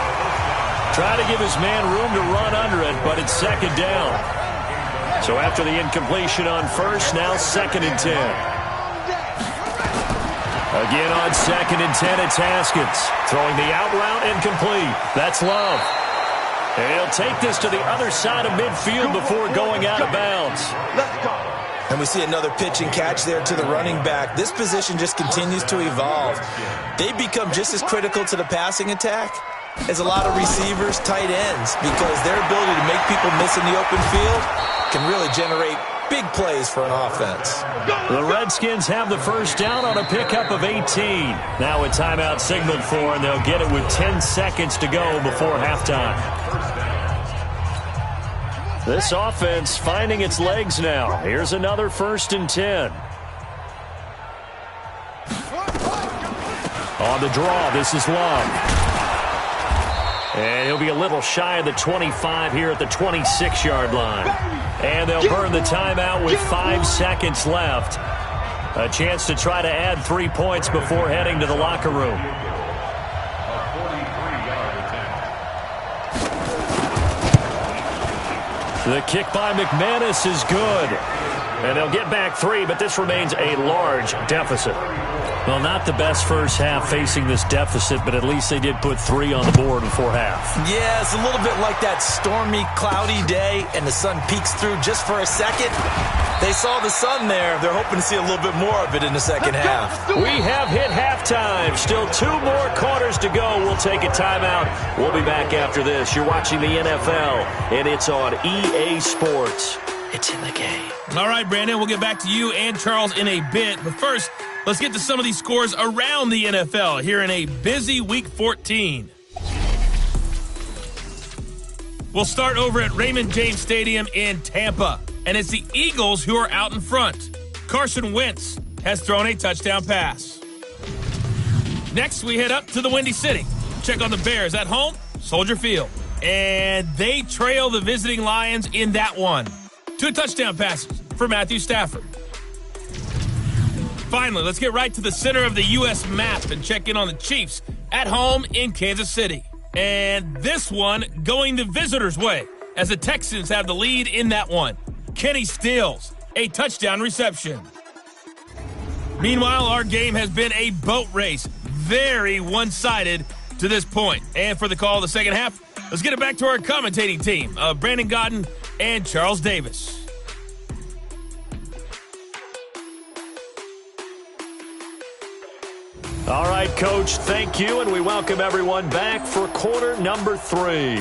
Try to give his man room to run under it, but it's 2nd down. So after the incompletion on 1st, now 2nd and 10. Again on 2nd and 10, it's Haskins. Throwing the out route incomplete. That's Love. And he'll take this to the other side of midfield before going out of bounds. Let's go. And we see another pitch and catch there to the running back. This position just continues to evolve. They become just as critical to the passing attack as a lot of receivers, tight ends, because their ability to make people miss in the open field can really generate Big plays for an offense. The Redskins have the first down on a pickup of 18. Now a timeout signaled for, and they'll get it with 10 seconds to go before halftime. This offense finding its legs now. Here's another 1st and 10. On the draw, this is Love. And he'll be a little shy of the 25 here at the 26-yard line. And they'll burn the timeout with 5 seconds left. A chance to try to add 3 points before heading to the locker room. The kick by McManus is good. And they'll get back 3, but this remains a large deficit. Well, not the best first half facing this deficit, but at least they did put 3 on the board before half. Yeah, it's a little bit like that stormy, cloudy day, and the sun peeks through just for a second. They saw the sun there. They're hoping to see a little bit more of it in the second half. We have hit halftime. Still 2 more quarters to go. We'll take a timeout. We'll be back after this. You're watching the NFL, and it's on EA Sports. It's in the game. All right, Brandon, we'll get back to you and Charles in a bit. But first, let's get to some of these scores around the NFL here in a busy Week 14. We'll start over at Raymond James Stadium in Tampa. And it's the Eagles who are out in front. Carson Wentz has thrown a touchdown pass. Next, we head up to the Windy City. Check on the Bears at home, Soldier Field. And they trail the visiting Lions in that one. 2 touchdown passes for Matthew Stafford. Finally, let's get right to the center of the U.S. map and check in on the Chiefs at home in Kansas City. And this one going the visitors' way as the Texans have the lead in that one. Kenny Stills, a touchdown reception. Meanwhile, our game has been a boat race. Very one-sided to this point. And for the call of the second half, let's get it back to our commentating team of Brandon Godden and Charles Davis. All right, Coach, thank you, and we welcome everyone back for quarter number 3.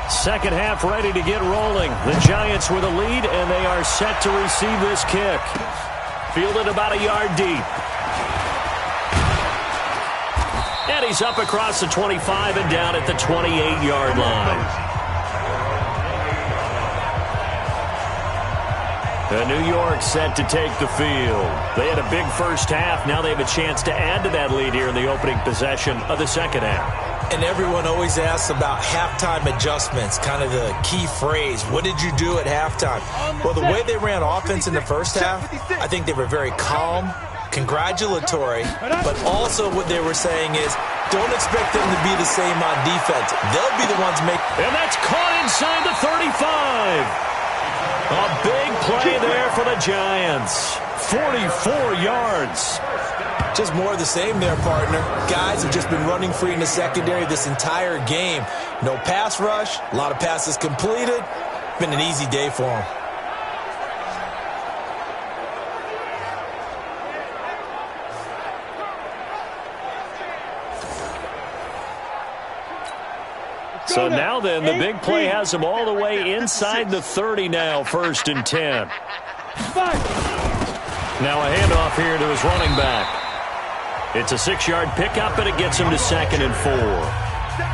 Second half ready to get rolling. The Giants with a lead, and they are set to receive this kick. Fielded about a yard deep. And he's up across the 25 and down at the 28-yard line. New York set to take the field. They had a big first half. Now they have a chance to add to that lead here in the opening possession of the second half. And everyone always asks about halftime adjustments, kind of the key phrase. What did you do at halftime? Well, the way they ran offense in the first half, I think they were very calm, congratulatory, but also what they were saying is don't expect them to be the same on defense. They'll be the ones making. And that's caught inside the 35. A big play there for the Giants. 44 yards. Just more of the same there, partner. Guys have just been running free in the secondary this entire game. No pass rush, a lot of passes completed. Been an easy day for them. So now then, the big play has them all the way inside the 30 now, 1st and 10. Now a handoff here to his running back. It's a 6-yard pickup, and it gets him to 2nd and 4.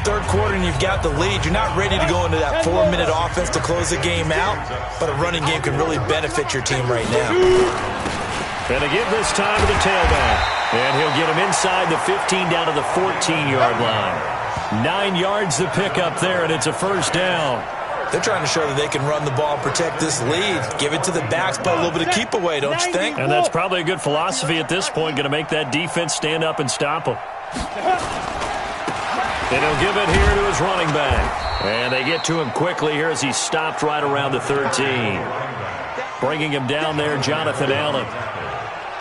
Third quarter, and you've got the lead. You're not ready to go into that 4-minute offense to close the game out, but a running game can really benefit your team right now. And they give this time to the tailback. And he'll get him inside the 15 down to the 14-yard line. 9 yards to pick up there, and it's a first down. They're trying to show that they can run the ball and protect this lead. Give it to the backs, play a little bit of keep away, don't you think? And that's probably a good philosophy at this point, going to make that defense stand up and stop them. And he'll give it here to his running back. And they get to him quickly here as he stopped right around the 13. Bringing him down there, Jonathan Allen.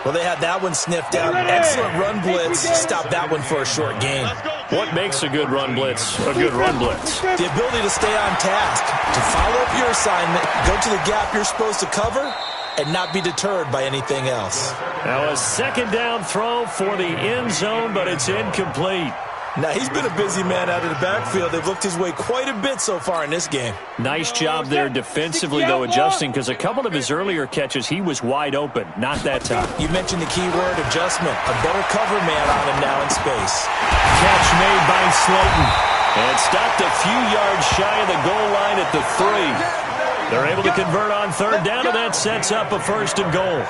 Well, they had that one sniffed out. Excellent run blitz. Stop that one for a short gain. What makes a good run blitz a good run blitz? The ability to stay on task, to follow up your assignment, go to the gap you're supposed to cover, and not be deterred by anything else. Now a second down throw for the end zone, but it's incomplete. Now, he's been a busy man out of the backfield. They've looked his way quite a bit so far in this game. Nice job there defensively, though, adjusting, because a couple of his earlier catches, he was wide open. Not that time. You mentioned the key word, adjustment. A better cover man on him now in space. Catch made by Slayton. And stopped a few yards shy of the goal line at the 3. They're able to convert on third down, and that sets up a 1st and goal.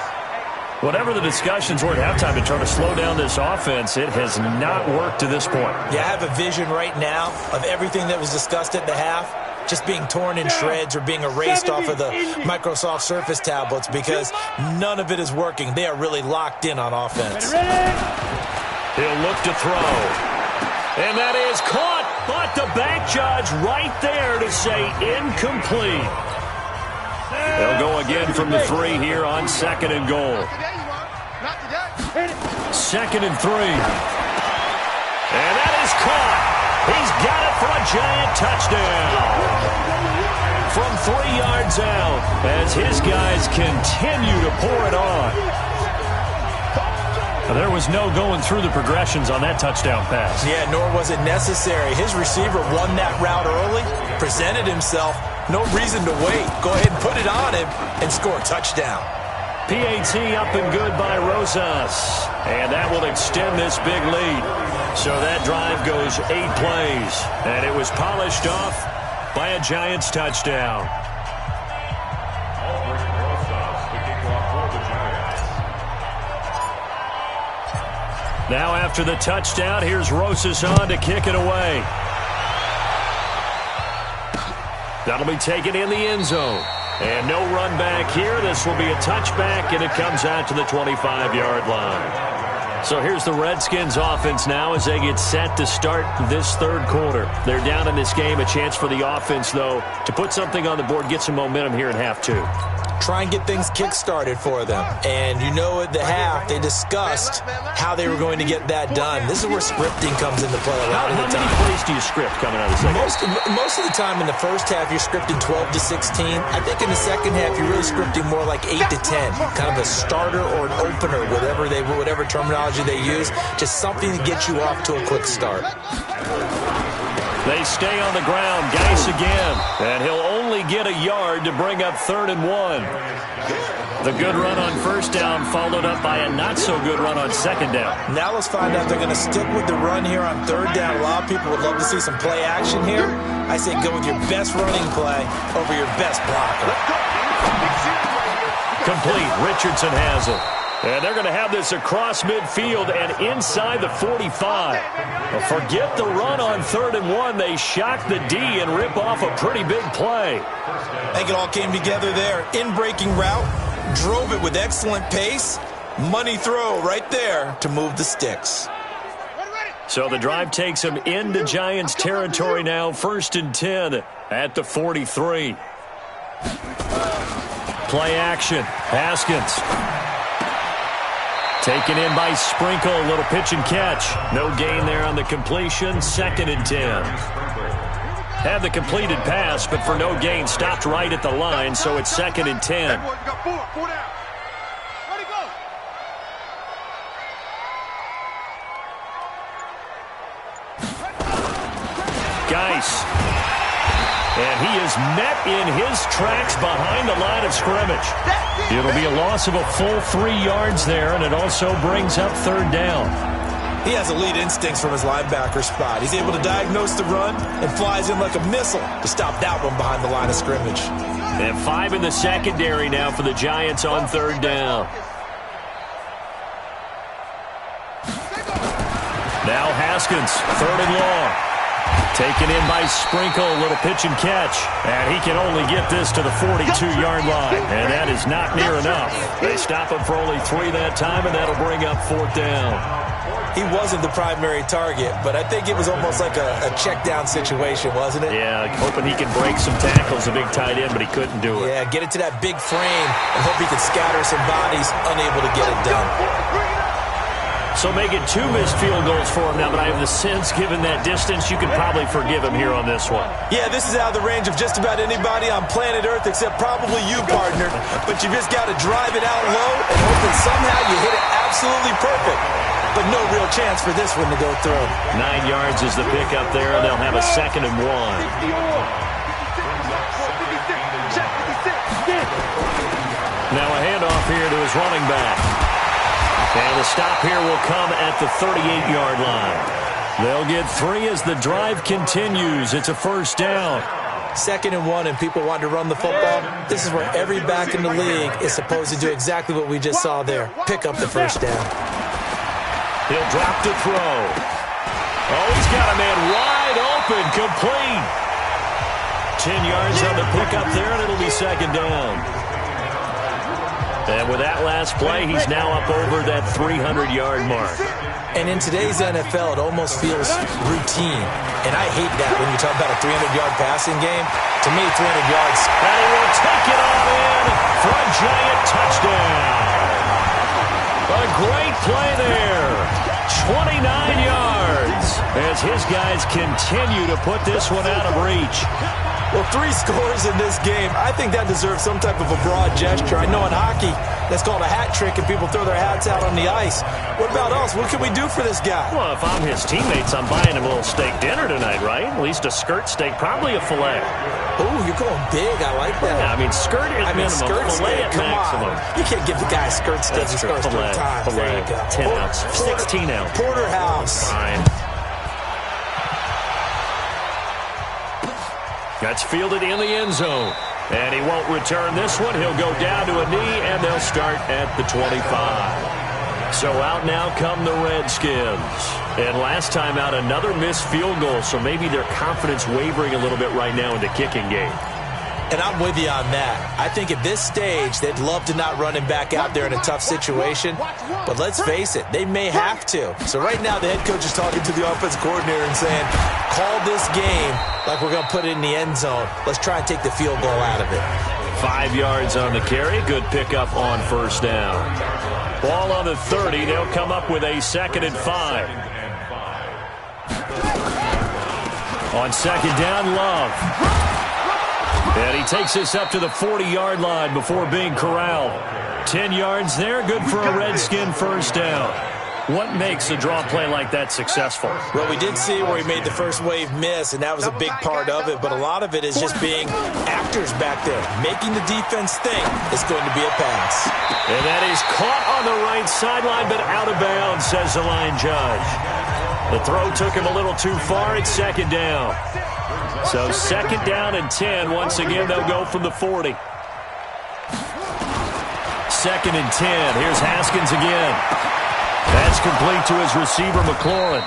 Whatever the discussions were at halftime to try to slow down this offense, it has not worked to this point. Yeah, I have a vision right now of everything that was discussed at the half just being torn in shreds or being erased off of the Microsoft Surface tablets because none of it is working. They are really locked in on offense. He'll look to throw. And that is caught, but the back judge right there to say incomplete. They'll go again from the 3 here on 2nd and goal. 2nd and 3. And that is caught. He's got it for a giant touchdown. From 3 yards out as his guys continue to pour it on. There was no going through the progressions on that touchdown pass. Yeah, nor was it necessary. His receiver won that route early, presented himself. No reason to wait. Go ahead and put it on him and score a touchdown. PAT up and good by Rosas. And that will extend this big lead. So that drive goes 8 plays. And it was polished off by a Giants touchdown. Now after the touchdown, here's Rosas on to kick it away. That'll be taken in the end zone. And no run back here. This will be a touchback, and it comes out to the 25-yard line. So here's the Redskins offense now as they get set to start this 3rd quarter. They're down in this game. A chance for the offense, though, to put something on the board, get some momentum here in half 2. Try and get things kick-started for them. And you know at the half, they discussed how they were going to get that done. This is where scripting comes into play a lot of the time. How many plays do you script coming out of the second? Most of the time in the first half, you're scripting 12 to 16. I think in the second half, you're really scripting more like 8 to 10. Kind of a starter or an opener, whatever terminology they use. Just something to get you off to a quick start. They stay on the ground. Geis again. And he'll only get a yard to bring up 3rd and 1. The good run on 1st down followed up by a not-so-good run on 2nd down. Now let's find out if they're going to stick with the run here on 3rd down. A lot of people would love to see some play action here. I say go with your best running play over your best blocker. Complete. Richardson has it. And they're going to have this across midfield and inside the 45. Well, forget the run on 3rd and 1. They shock the D and rip off a pretty big play. I think it all came together there. In-breaking route, drove it with excellent pace. Money throw right there to move the sticks. So the drive takes them into Giants territory now. 1st and 10 at the 43. Play action. Haskins. Taken in by Sprinkle, a little pitch and catch. No gain there on the completion, 2nd and 10. Had the completed pass, but for no gain, stopped right at the line, so it's 2nd and 10. Geis. And he is met in his tracks behind the line of scrimmage. It'll be a loss of a full 3 yards there, and it also brings up 3rd down. He has elite instincts from his linebacker spot. He's able to diagnose the run and flies in like a missile to stop that one behind the line of scrimmage. And 5 in the secondary now for the Giants on 3rd down. Now Haskins, 3rd and long. Taken in by Sprinkle, a little pitch and catch. And he can only get this to the 42-yard line. And that is not near enough. They stop him for only 3 that time, and that'll bring up 4th down. He wasn't the primary target, but I think it was almost like a check-down situation, wasn't it? Yeah, hoping he can break some tackles, a big tight end, but he couldn't do it. Yeah, get it to that big frame and hope he could scatter some bodies, unable to get it done. So make it 2 missed field goals for him now, but I have the sense, given that distance, you could probably forgive him here on this one. Yeah, this is out of the range of just about anybody on planet Earth except probably you, partner. But you just got to drive it out low and hope that somehow you hit it absolutely perfect. but no real chance for this one to go through. 9 yards is the pickup there, and they'll have a 2nd and 1. Now a handoff here to his running back. And the stop here will come at the 38-yard line. They'll get 3 as the drive continues. It's a 1st down. 2nd and 1, and people want to run the football. This is where every back in the league is supposed to do exactly what we just saw there. Pick up the 1st down. He'll drop to throw. Oh, he's got a man wide open, complete. 10 yards on the pickup there, and it'll be 2nd down. And with that last play, he's now up over that 300-yard mark. And in today's NFL, it almost feels routine. And I hate that when you talk about a 300-yard passing game. To me, 300 yards. And he will take it all in for a giant touchdown. A great play there. 29 yards as his guys continue to put this one out of reach. Well, 3 scores in this game. I think that deserves some type of a broad gesture. I know in hockey, that's called a hat trick, and people throw their hats out on the ice. What about us? What can we do for this guy? Well, if I'm his teammates, I'm buying him a little steak dinner tonight, right? At least a skirt steak, probably a filet. Oh, you're going big. I like that. Yeah, I mean, skirt at minimum, skirt filet steak. at maximum. On. You can't give the guy a skirt steak. He scores 3 times. Filet, there you go. 10 ounce, 16 ounce. Porterhouse. Fine. That's fielded in the end zone. And he won't return this one. He'll go down to a knee, and they'll start at the 25. So out now come the Redskins. And last time out, another missed field goal, so maybe their confidence wavering a little bit right now in the kicking game. And I'm with you on that. I think at this stage, they'd love to not run him back out there in a tough situation. But let's face it, they may have to. So right now, the head coach is talking to the offensive coordinator and saying, call this game like we're going to put it in the end zone. Let's try and take the field goal out of it. 5 yards on the carry. Good pickup on 1st down. Ball on the 30. They'll come up with a 2nd and 5. On 2nd down, Love. And he takes this up to the 40-yard line before being corralled. 10 yards there, good for a Redskin 1st down. What makes a draw play like that successful? Well, we did see where he made the first wave miss, and that was a big part of it. But a lot of it is just being actors back there, making the defense think it's going to be a pass. And that is caught on the right sideline, but out of bounds, says the line judge. The throw took him a little too far. It's 2nd down. So 2nd down and 10. Once again, they'll go from the 40. 2nd and 10. Here's Haskins again. That's complete to his receiver, McLaurin.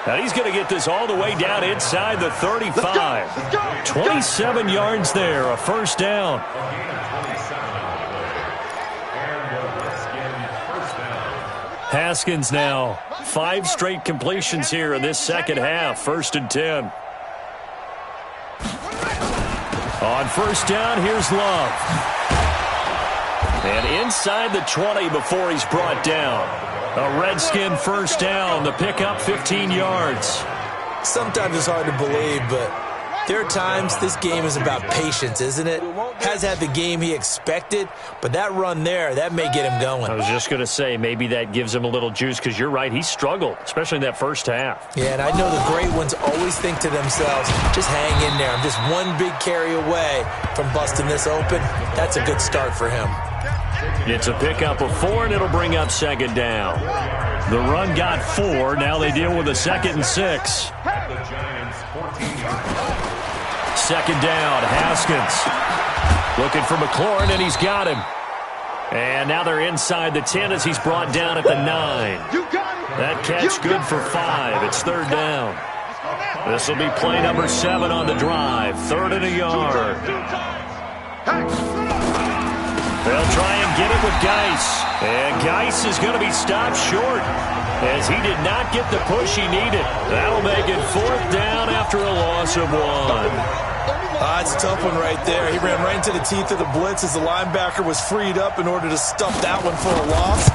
Now he's going to get this all the way down inside the 35. 27 yards there, a 1st down. Haskins now. 5 straight completions here in this 2nd half. 1st and 10. On 1st down, here's Love. And inside the 20 before he's brought down. A Redskin 1st down. The pickup, 15 yards. Sometimes it's hard to believe, but there are times this game is about patience, isn't it? Has had the game he expected, but that run there, that may get him going. I was just going to say, maybe that gives him a little juice, because you're right, he struggled, especially in that 1st half. Yeah, and I know the great ones always think to themselves, just hang in there. I'm just one big carry away from busting this open. That's a good start for him. It's a pickup of 4, and it'll bring up 2nd down. The run got 4. Now they deal with a 2nd and 6. 2nd down, Haskins. Looking for McLaurin, and he's got him. And now they're inside the 10 as he's brought down at the 9. That catch good for 5. It's 3rd down. This will be play number 7 on the drive. 3rd and a yard. They'll try and get it with Geis. And Geis is going to be stopped short as he did not get the push he needed. That'll make it 4th down after a loss of 1. It's a tough one right there. He ran right into the teeth of the blitz as the linebacker was freed up in order to stuff that one for a loss.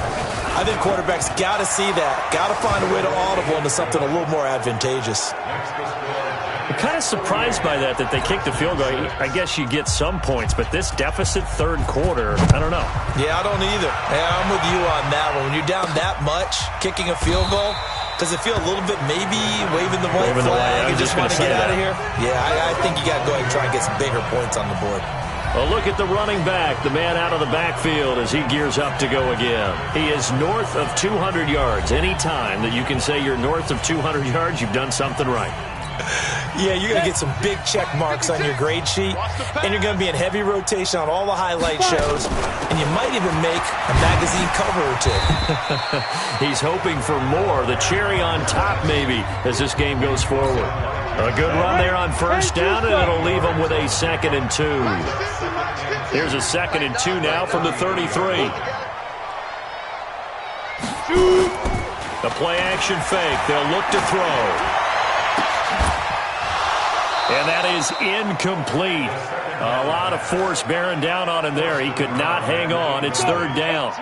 I think quarterbacks got to see that. Got to find a way to audible into something a little more advantageous. I'm kind of surprised by that they kicked the field goal. I guess you get some points, but this deficit third quarter, I don't know. Yeah, I don't either. Yeah, I'm with you on that one. When you're down that much, kicking a field goal, does it feel a little bit maybe waving the white flag and just want to get out of here? Yeah, I think you got to go ahead and try and get some bigger points on the board. A look at the running back, the man out of the backfield as he gears up to go again. He is north of 200 yards. Any time that you can say you're north of 200 yards, you've done something right. Yeah, you're going to get some big check marks on your grade sheet, and you're going to be in heavy rotation on all the highlight shows, and you might even make a magazine cover or two. He's hoping for more, the cherry on top maybe, as this game goes forward. A good run there on first down, and it'll leave him with a 2nd and 2. Here's a 2nd and 2 now from the 33. The play action fake. They'll look to throw. And that is incomplete. A lot of force bearing down on him there. He could not hang on. It's 3rd down.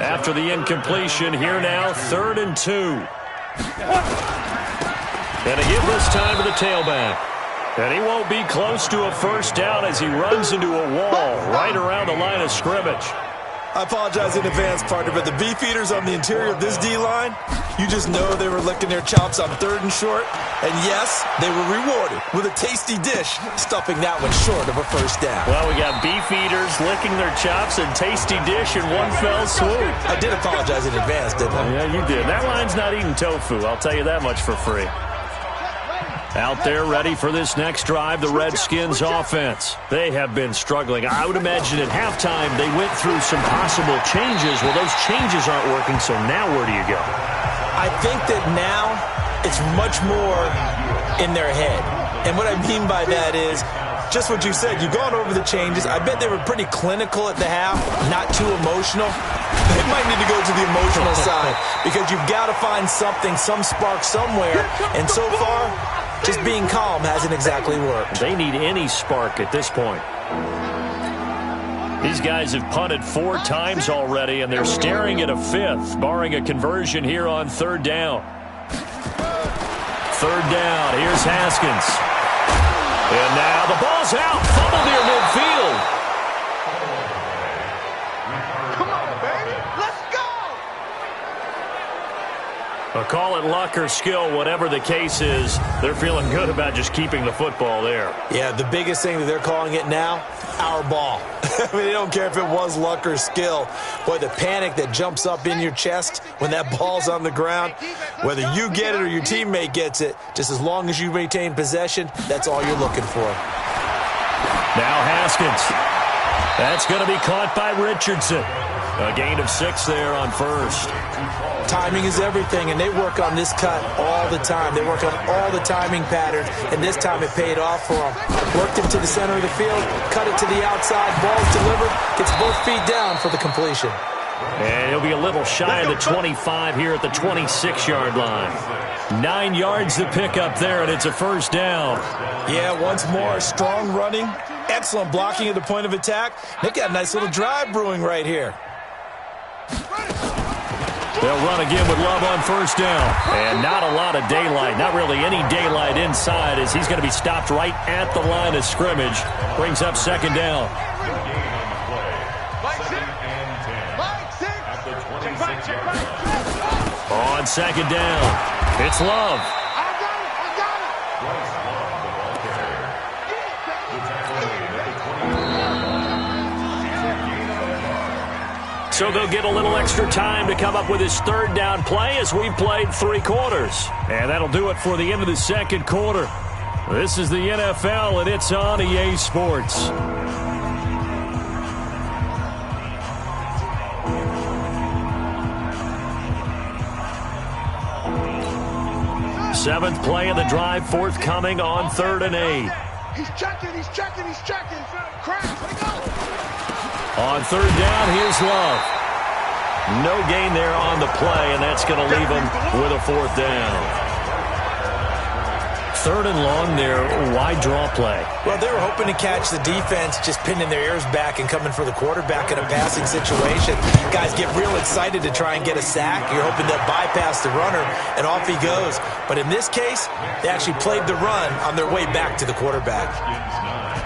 After the incompletion, here now, 3rd and 2. And again this time to the tailback. And he won't be close to a first down as he runs into a wall right around the line of scrimmage. I apologize in advance, partner, but the beefeaters on the interior of this D-line, you just know they were licking their chops on 3rd and short. And yes, they were rewarded with a tasty dish, stuffing that one short of a first down. Well, we got beefeaters licking their chops and tasty dish in one fell swoop. I did apologize in advance, didn't I? Yeah, you did. That line's not eating tofu, I'll tell you that much for free. Out there ready for this next drive, the Redskins offense. They have been struggling. I would imagine at halftime they went through some possible changes. Well, those changes aren't working, so now where do you go? I think that now it's much more in their head. And what I mean by that is just what you said. You've gone over the changes. I bet they were pretty clinical at the half, not too emotional. They might need to go to the emotional side because you've got to find something, some spark somewhere. And so far, just being calm hasn't exactly worked. They need any spark at this point. These guys have punted 4 times already, and they're staring at a 5th, barring a conversion here on 3rd down. 3rd down, here's Haskins. And now the ball's out, fumble near midfield. Come on, baby, let's go! Call it luck or skill, whatever the case is, they're feeling good about just keeping the football there. Yeah, the biggest thing that they're calling it now, our ball. I mean, they don't care if it was luck or skill. Boy, the panic that jumps up in your chest when that ball's on the ground, whether you get it or your teammate gets it, just as long as you retain possession, that's all you're looking for. Now Haskins. That's going to be caught by Richardson. A gain of 6 there on first. Timing is everything, and they work on this cut all the time. They work on all the timing patterns, and this time it paid off for them. Worked him to the center of the field, cut it to the outside, ball's delivered, gets both feet down for the completion. And he'll be a little shy of the 25 here at the 26-yard line. 9 yards to pick up there, and it's a first down. Yeah, once more, strong running, excellent blocking at the point of attack. They've got a nice little drive brewing right here. They'll run again with Love on first down. And not a lot of daylight, not really any daylight inside as he's going to be stopped right at the line of scrimmage. Brings up 2nd down. On 2nd down, it's Love. So they'll get a little extra time to come up with his 3rd down play as we've played 3 quarters. And that'll do it for the end of the 2nd quarter. This is the NFL, and it's on EA Sports. Seventh play of the drive forthcoming on 3rd and 8. He's checking. Crash, let go. On 3rd down, here's Love. No gain there on the play, and that's going to leave him with a 4th down. 3rd and long there. Why draw play? Well, they were hoping to catch the defense just pinning their ears back and coming for the quarterback in a passing situation. Guys get real excited to try and get a sack. You're hoping to bypass the runner, and off he goes. But in this case, they actually played the run on their way back to the quarterback.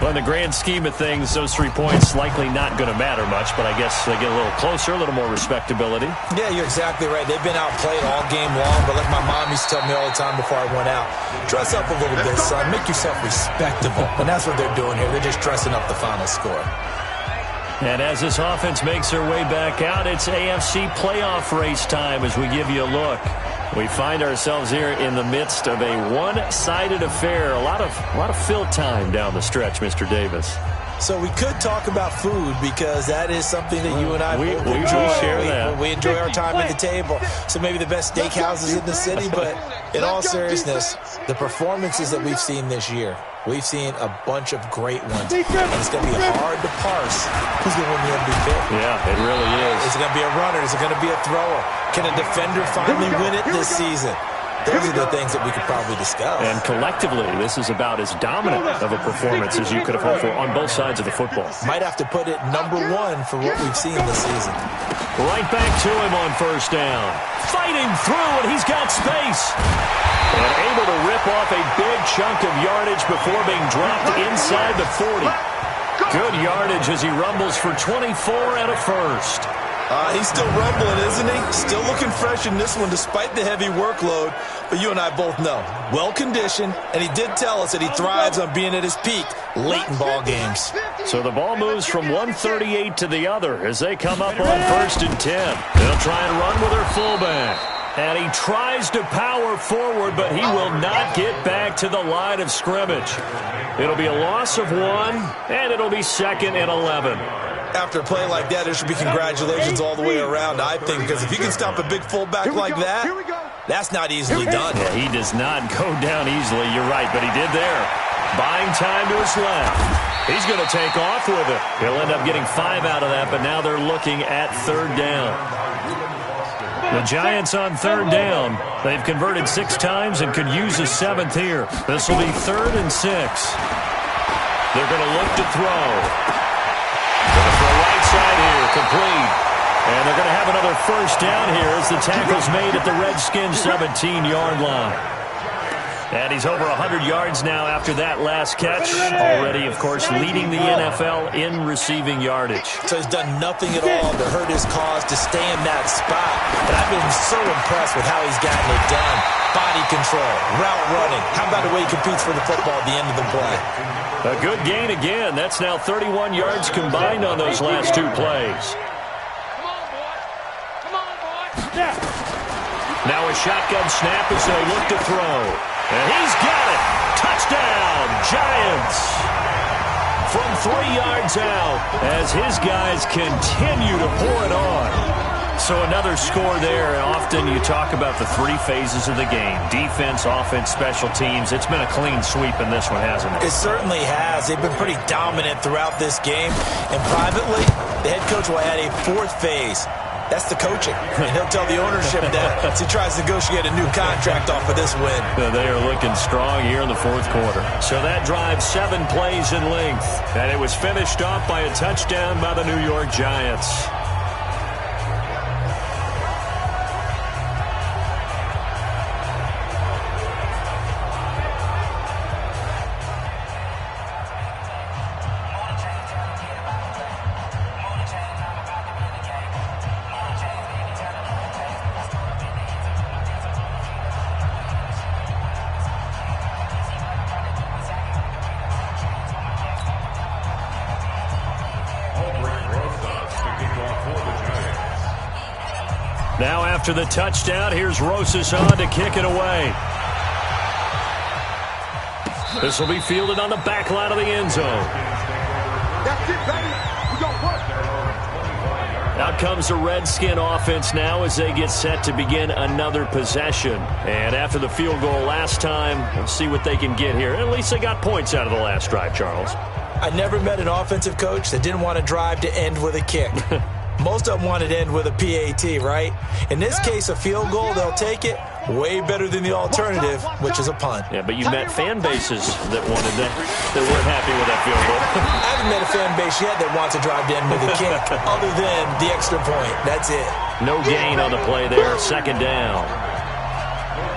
Well, in the grand scheme of things, those 3 points likely not going to matter much, but I guess they get a little closer, a little more respectability. Yeah, you're exactly right. They've been outplayed all game long, but like my mom used to tell me all the time before I went out, dress up a little bit, son. Make yourself respectable. And that's what they're doing here. They're just dressing up the final score. And as this offense makes their way back out, it's AFC playoff race time as we give you a look. We find ourselves here in the midst of a one-sided affair. A lot of fill time down the stretch, Mr. Davis. So we could talk about food because that is something that you and I both enjoy. We share that. We enjoy our time at the table. So maybe the best steakhouses in the city, but in all seriousness, the performances that we've seen this year, we've seen a bunch of great ones. And it's going to be hard to parse who's going to win the MVP. Yeah, it really is. Is it going to be a runner? Is it going to be a thrower? Can a defender finally win it this season? Those are the things that we could probably discuss. And collectively, this is about as dominant of a performance as you could have hoped for on both sides of the football. Might have to put it number 1 for what we've seen this season. Right back to him on 1st down. Fighting through, and he's got space. And able to rip off a big chunk of yardage before being dropped inside the 40. Good yardage as he rumbles for 24 and a first. He's still rumbling, isn't he? Still looking fresh in this one despite the heavy workload. But you and I both know, well-conditioned, and he did tell us that he thrives on being at his peak late in ball games. So the ball moves from 138 to the other as they come up on 1st and 10. They'll try and run with their fullback. And he tries to power forward, but he will not get back to the line of scrimmage. It'll be a loss of 1, and it'll be 2nd and 11. After a play like that, there should be congratulations all the way around, I think, because if you can stop a big fullback like that, that's not easily done. Yeah, he does not go down easily, you're right, but he did there. Buying time to his left. He's going to take off with it. He'll end up getting 5 out of that, but now they're looking at 3rd down. The Giants on 3rd down. They've converted 6 times and could use a 7th here. This will be 3rd and 6. They're going to look to throw. Going for a right side here, complete. And they're going to have another 1st down here as the tackle's made at the Redskins' 17-yard line. And he's over 100 yards now after that last catch. Already, of course, leading the NFL in receiving yardage. So he's done nothing at all to hurt his cause to stay in that spot. And I've been so impressed with how he's gotten it done. Body control, route running. How about the way he competes for the football at the end of the play? A good gain again. That's now 31 yards combined on those last 2 plays. Now a shotgun snap as they look to throw. And he's got it. Touchdown, Giants. From 3 yards out as his guys continue to pour it on. So another score there. And often you talk about the 3 phases of the game. Defense, offense, special teams. It's been a clean sweep in this one, hasn't it? It certainly has. They've been pretty dominant throughout this game. And privately, the head coach will add a 4th phase. That's the coaching. And he'll tell the ownership that as he tries to negotiate a new contract off of this win. They are looking strong here in the 4th quarter. So that drive 7 plays in length. And it was finished off by a touchdown by the New York Giants. Now after the touchdown, here's Rosas on to kick it away. This will be fielded on the back line of the end zone. That's it, baby. We gon' work. Out comes the Redskin offense now as they get set to begin another possession. And after the field goal last time, we'll see what they can get here. At least they got points out of the last drive, Charles. I never met an offensive coach that didn't want to drive to end with a kick. Most of them want it to end with a PAT, right? In this case, a field goal, they'll take it. Way better than the alternative, which is a punt. Yeah, but you met fan bases that wanted that weren't happy with that field goal. I haven't met a fan base yet that wants to drive to end with a kick, other than the extra point. That's it. No gain on the play there. Second down.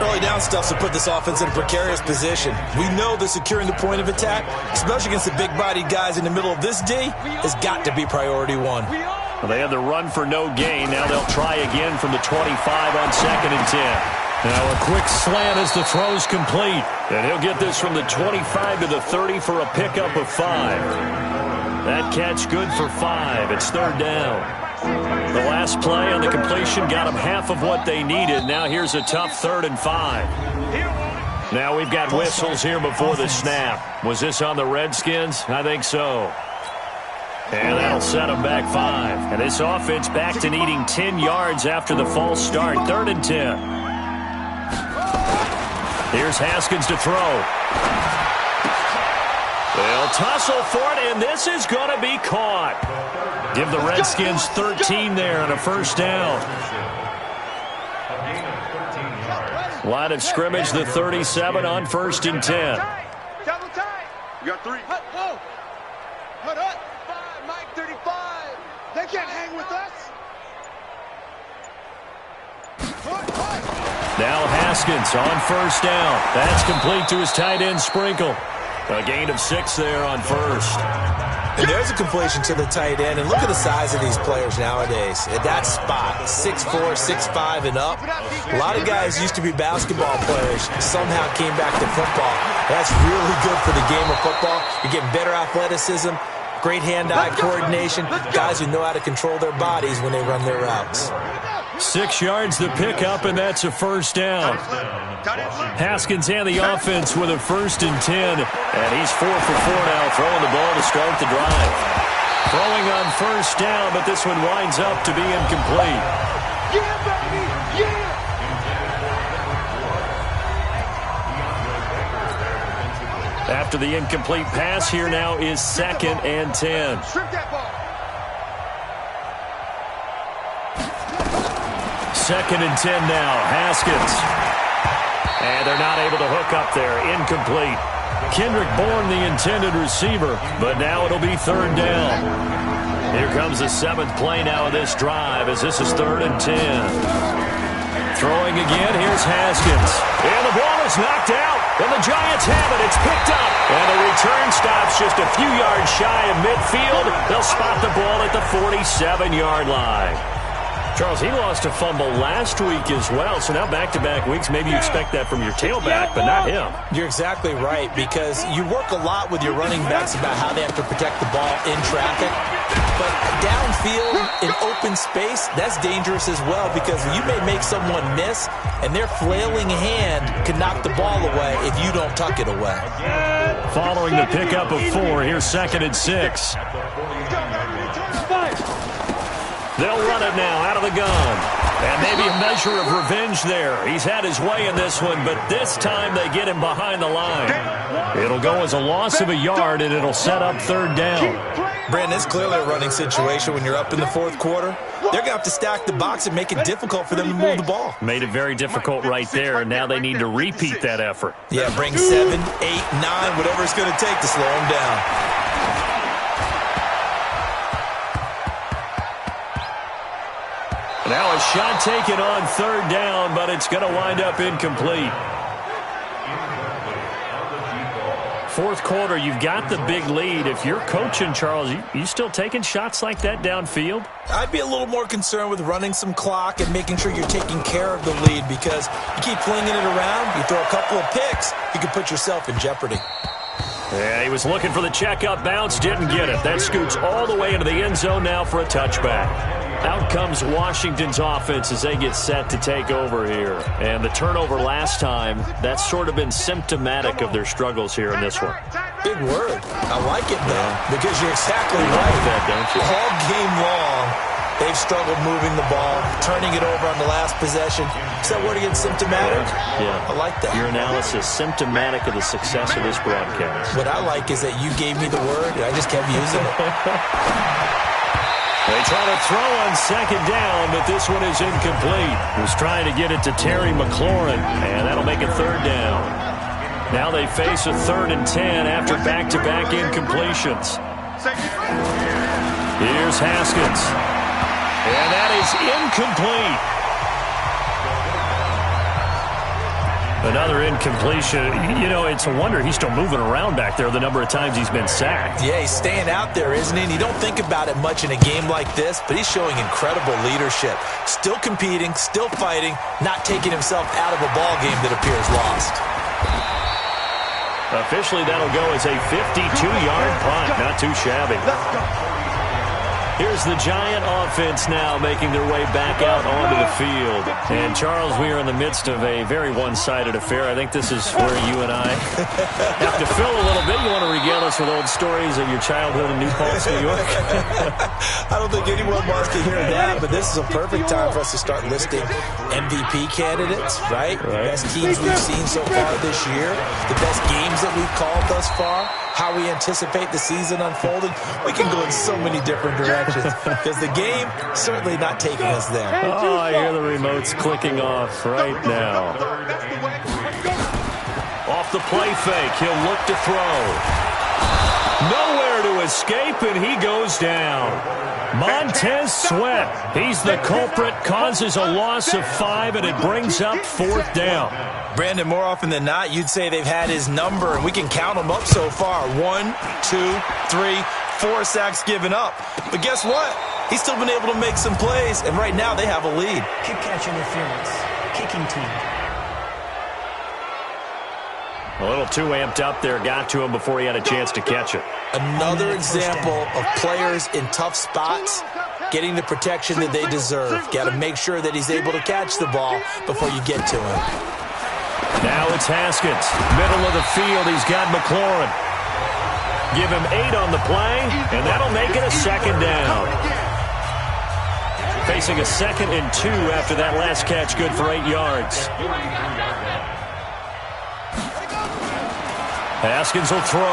Early down stuff to put this offense in a precarious position. We know that securing the point of attack, especially against the big-bodied guys in the middle of this D, has got to be priority one. Well, they had the run for no gain. Now they'll try again from the 25 on 2nd and 10. Now a quick slant as the throw's complete. And he'll get this from the 25 to the 30 for a pickup of 5. That catch good for 5. It's 3rd down. The last play on the completion got them half of what they needed. Now here's a tough 3rd and 5. Now we've got whistles here before the snap. Was this on the Redskins? I think so. And that'll set them back 5. And this offense back to needing 10 yards after the false start. 3rd and 10. Here's Haskins to throw. They'll tussle for it, and this is going to be caught. Give the Redskins 13 there on a 1st down. Line of scrimmage, the 37 on 1st and 10. Double time. You got 3. Hold up. 5, Mike 35. They can't hang with us. Now Haskins on 1st down. That's complete to his tight end Sprinkle. A gain of 6 there on 1st. And there's a completion to the tight end. And look at the size of these players nowadays. At that spot, 6'4", 6'5", and up. A lot of guys used to be basketball players, somehow came back to football. That's really good for the game of football. You're getting better athleticism, great hand-eye coordination, guys who know how to control their bodies when they run their routes. 6 yards the pickup, and that's a 1st down. Haskins and the offense with a 1st and 10. And he's 4 for 4 now, throwing the ball to start the drive. Throwing on 1st down, but this one winds up to be incomplete. Yeah, baby. Yeah. After the incomplete pass, here now is 2nd and 10. Strip that ball. 2nd and 10 now. Haskins. And they're not able to hook up there. Incomplete. Kendrick Bourne, the intended receiver, but now it'll be 3rd down. Here comes the 7th play now of this drive as this is 3rd and 10. Throwing again, here's Haskins. And the ball is knocked out, and the Giants have it. It's picked up, and the return stops just a few yards shy of midfield. They'll spot the ball at the 47-yard line. Charles, he lost a fumble last week as well, so now back-to-back weeks, maybe you expect that from your tailback, but not him. You're exactly right, because you work a lot with your running backs about how they have to protect the ball in traffic. But downfield, in open space, that's dangerous as well, because you may make someone miss, and their flailing hand can knock the ball away if you don't tuck it away. Following the pickup of 4, here's 2nd and 6. They'll run it now out of the gun. And maybe a measure of revenge there. He's had his way in this one, but this time they get him behind the line. It'll go as a loss of a yard, and it'll set up 3rd down. Brandon, it's clearly a running situation when you're up in the 4th quarter. They're going to have to stack the box and make it difficult for them to move the ball. Made it very difficult right there, and now they need to repeat that effort. Yeah, bring 7, 8, 9, whatever it's going to take to slow them down. Now a shot taken on 3rd down, but it's going to wind up incomplete. 4th quarter, you've got the big lead. If you're coaching, Charles, you still taking shots like that downfield? I'd be a little more concerned with running some clock and making sure you're taking care of the lead, because you keep flinging it around, you throw a couple of picks, you can put yourself in jeopardy. Yeah, he was looking for the checkup bounce, didn't get it. That scoots all the way into the end zone now for a touchback. Out comes Washington's offense as they get set to take over here. And the turnover last time, that's sort of been symptomatic of their struggles here in this one. Big word. I like it, though, because you're exactly right. That, don't you? All game long, they've struggled moving the ball, turning it over on the last possession. Is that word again, symptomatic? Yeah. I like that. Your analysis, symptomatic of the success of this broadcast. What I like is that you gave me the word, and I just kept using it. They try to throw on second down, but this one is incomplete. Was trying to get it to Terry McLaurin, and that'll make it third down. Now they face a 3rd and 10 after back-to-back incompletions. Here's Haskins. And that is incomplete. Another incompletion. You know, it's a wonder he's still moving around back there the number of times he's been sacked. Yeah, he's staying out there, isn't he? And you don't think about it much in a game like this, but he's showing incredible leadership. Still competing, still fighting, not taking himself out of a ball game that appears lost. Officially, that'll go as a 52-yard punt. Not too shabby. Here's the Giant offense now making their way back out onto the field. And, Charles, we are in the midst of a very one-sided affair. I think this is where you and I have to fill a little bit. You want to regale us with old stories of your childhood in New Paltz, New York? I don't think anyone wants to hear that, but this is a perfect time for us to start listing MVP candidates, right? The best teams we've seen so far this year, the best games that we've called thus far, how we anticipate the season unfolding. We can go in so many different directions because the game certainly not taking us there. Oh, I hear the remotes clicking off right now. Off the play fake, he'll look to throw. Nowhere to escape, and he goes down. Montez Sweat, he's the culprit, causes a loss of 5, and it brings up 4th down. Brandon, more often than not, you'd say they've had his number, and we can count them up so far. 1, 2, 3, 4 sacks given up. But guess what? He's still been able to make some plays, and right now they have a lead. Kick catch interference. Kicking team. A little too amped up there, got to him before he had a chance to catch it. Another example of players in tough spots getting the protection that they deserve. Got to make sure that he's able to catch the ball before you get to him. Now it's Haskins. Middle of the field, he's got McLaurin. Give him 8 on the play, and that'll make it a 2nd down. Facing a 2nd and 2 after that last catch, good for 8 yards. Haskins will throw.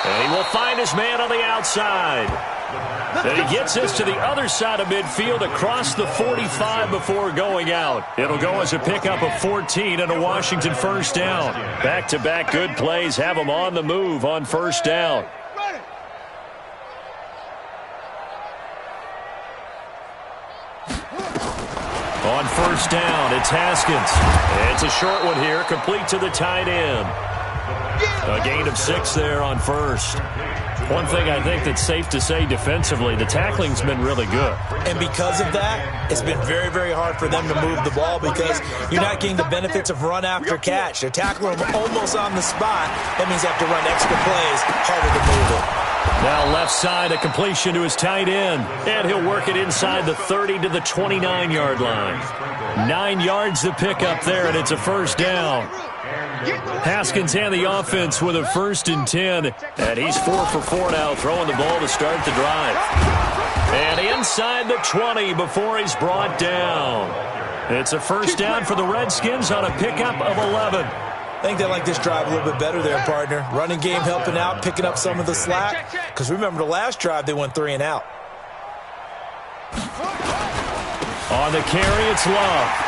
And he will find his man on the outside. Then he gets this to the other side of midfield across the 45 before going out. It'll go as a pickup of 14 and a Washington 1st down. Back-to-back good plays have him on the move on 1st down. On 1st down, it's Haskins. It's a short one here, complete to the tight end. A gain of 6 there on 1st. One thing I think that's safe to say defensively, the tackling's been really good. And because of that, it's been very, very hard for them to move the ball because you're not getting the benefits of run after catch. They're tackling them almost on the spot. That means they have to run extra plays, harder to move it. Now left side, a completion to his tight end. And he'll work it inside the 30 to the 29-yard line. 9 yards to pick up there, and it's a 1st down. Haskins and the offense with a 1st and 10. And he's 4 for 4 now, throwing the ball to start the drive. And inside the 20 before he's brought down. It's a 1st down for the Redskins on a pickup of 11. I think they like this drive a little bit better there, partner. Running game helping out, picking up some of the slack. Because remember the last drive, they went 3 and out. On the carry, it's Love.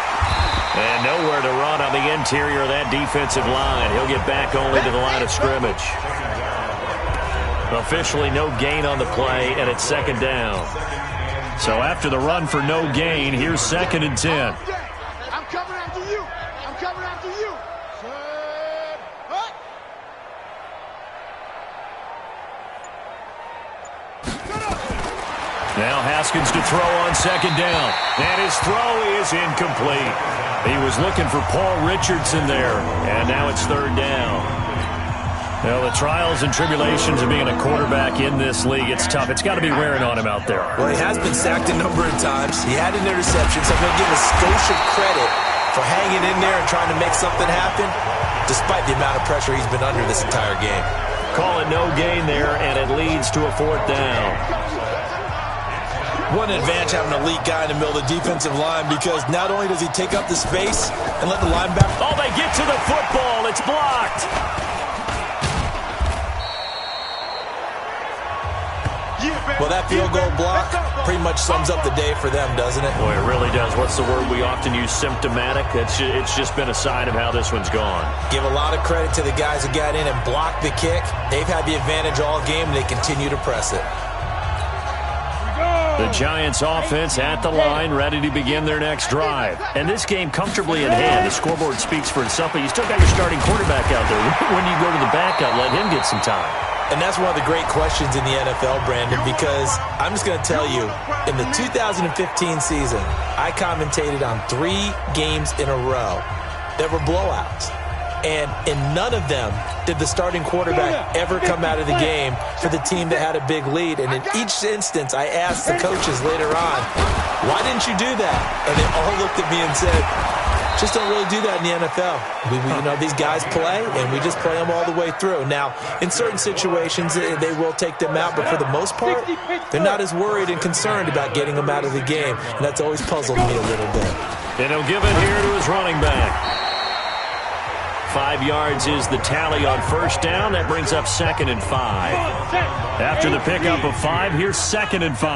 And nowhere to run on the interior of that defensive line. He'll get back only to the line of scrimmage. Officially no gain on the play, and it's 2nd down. So after the run for no gain, here's 2nd and 10. I'm coming after you. I'm coming after you. Now Haskins to throw on 2nd down. And his throw is incomplete. He was looking for Paul Richardson there. And now it's 3rd down. Well, the trials and tribulations of being a quarterback in this league, it's tough. It's got to be wearing on him out there. Well, he has been sacked a number of times. He had an interception, so I'm going to give a skosh of credit for hanging in there and trying to make something happen, despite the amount of pressure he's been under this entire game. Call it no gain there, and it leads to a 4th down. One advantage having an elite guy in the middle of the defensive line because not only does he take up the space and let the linebacker... Oh, they get to the football. It's blocked. Yeah. Well, that field goal block pretty much sums up the day for them, doesn't it? Boy, it really does. What's the word we often use? Symptomatic. It's just been a sign of how this one's gone. Give a lot of credit to the guys who got in and blocked the kick. They've had the advantage all game, and they continue to press it. The Giants offense at the line, ready to begin their next drive. And this game comfortably in hand. The scoreboard speaks for itself, but you still got your starting quarterback out there. When you go to the backup, let him get some time. And that's one of the great questions in the NFL, Brandon, because I'm just going to tell you, in the 2015 season, I commentated on 3 games in a row that were blowouts. And in none of them did the starting quarterback ever come out of the game for the team that had a big lead. And in each instance, I asked the coaches later on, why didn't you do that? And they all looked at me and said, just don't really do that in the NFL. These guys play, and we just play them all the way through. Now, in certain situations, they will take them out, but for the most part, they're not as worried and concerned about getting them out of the game. And that's always puzzled me a little bit. And he'll give it here to his running back. 5 yards is the tally on first down. That brings up 2nd and 5. After the pickup of 5, here's 2nd and 5.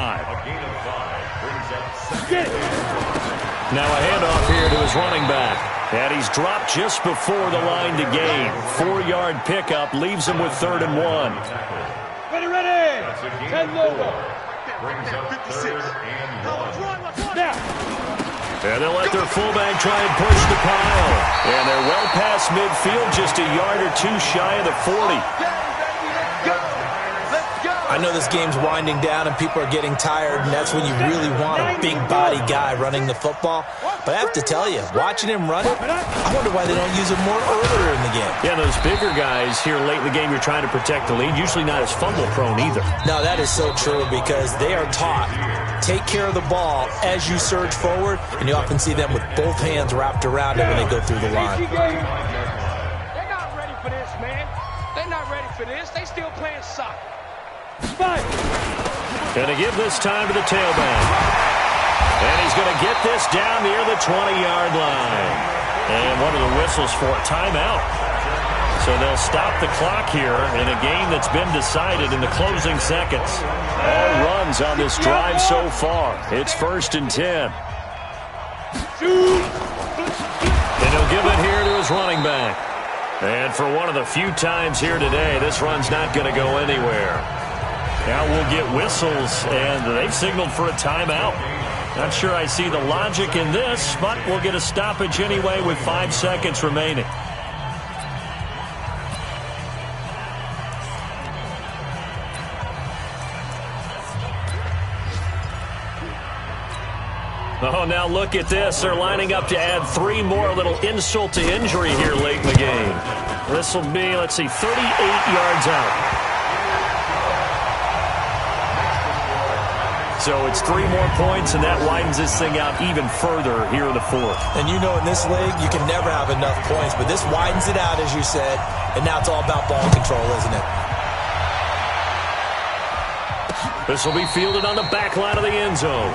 Now a handoff here to his running back. And he's dropped just before the line to gain. 4-yard pickup leaves him with 3rd and 1. Ready. 10 over. Now. And they'll let their fullback try and push the pile. And they're well past midfield, just a yard or 2 shy of the 40. I know this game's winding down and people are getting tired, and that's when you really want a big body guy running the football. But I have to tell you, watching him run it, I wonder why they don't use him more earlier in the game. Yeah, those bigger guys here late in the game, you're trying to protect the lead. Usually not as fumble prone either. No, that is so true because they are taught. Take care of the ball as you surge forward, and you often see them with both hands wrapped around it when they go through the line. They're not ready for this, man. They're not ready for this. They still playing soccer. Going to give this time to the tailback. And he's going to get this down near the 20-yard line. And one of the whistles for a timeout. So they'll stop the clock here in a game that's been decided in the closing seconds. All runs on this drive so far. It's 1st and 10. And he'll give it here to his running back. And for one of the few times here today, this run's not going to go anywhere. Now we'll get whistles, and they've signaled for a timeout. Not sure I see the logic in this, but we'll get a stoppage anyway with 5 seconds remaining. Oh, now look at this. They're lining up to add 3 more, a little insult to injury here late in the game. This will be, 38 yards out. So it's 3 more points, and that widens this thing out even further here in the 4th. And you know in this league, you can never have enough points, but this widens it out, as you said, and now it's all about ball control, isn't it? This will be fielded on the back line of the end zone.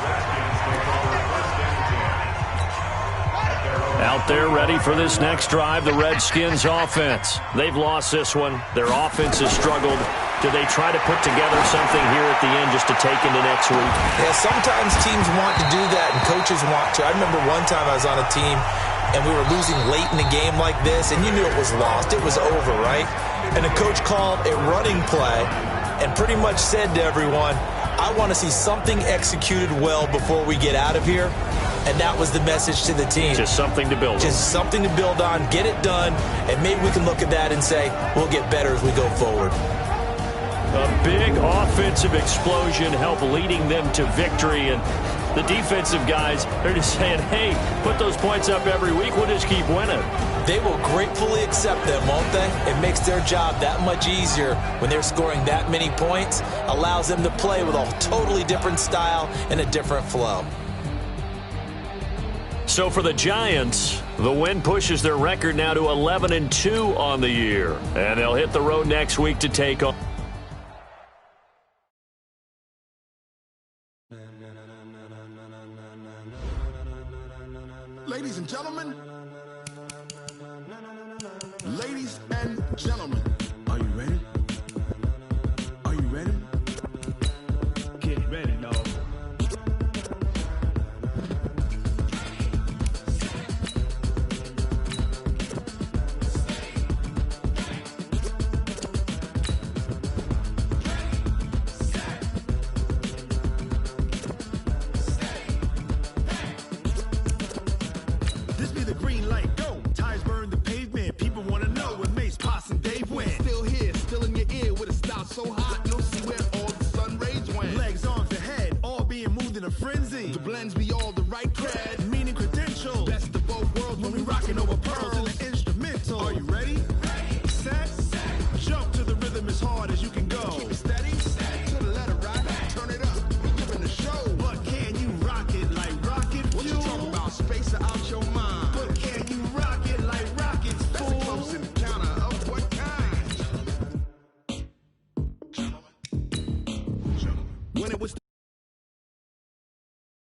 Out there ready for this next drive, the Redskins offense. They've lost this one. Their offense has struggled. Do they try to put together something here at the end just to take into next week? Yeah, sometimes teams want to do that and coaches want to. I remember one time I was on a team and we were losing late in the game like this, and you knew it was lost. It was over, right? And the coach called a running play and pretty much said to everyone, I want to see something executed well before we get out of here. And that was the message to the team. Just something to build on. Just something to build on, get it done, and maybe we can look at that and say, we'll get better as we go forward. A big offensive explosion helped leading them to victory, and the defensive guys, they're just saying, hey, put those points up every week, we'll just keep winning. They will gratefully accept them, won't they? It makes their job that much easier when they're scoring that many points, allows them to play with a totally different style and a different flow. So for the Giants, the win pushes their record now to 11-2 on the year, and they'll hit the road next week to take on. Ladies and gentlemen, are you ready? Are you ready? green light.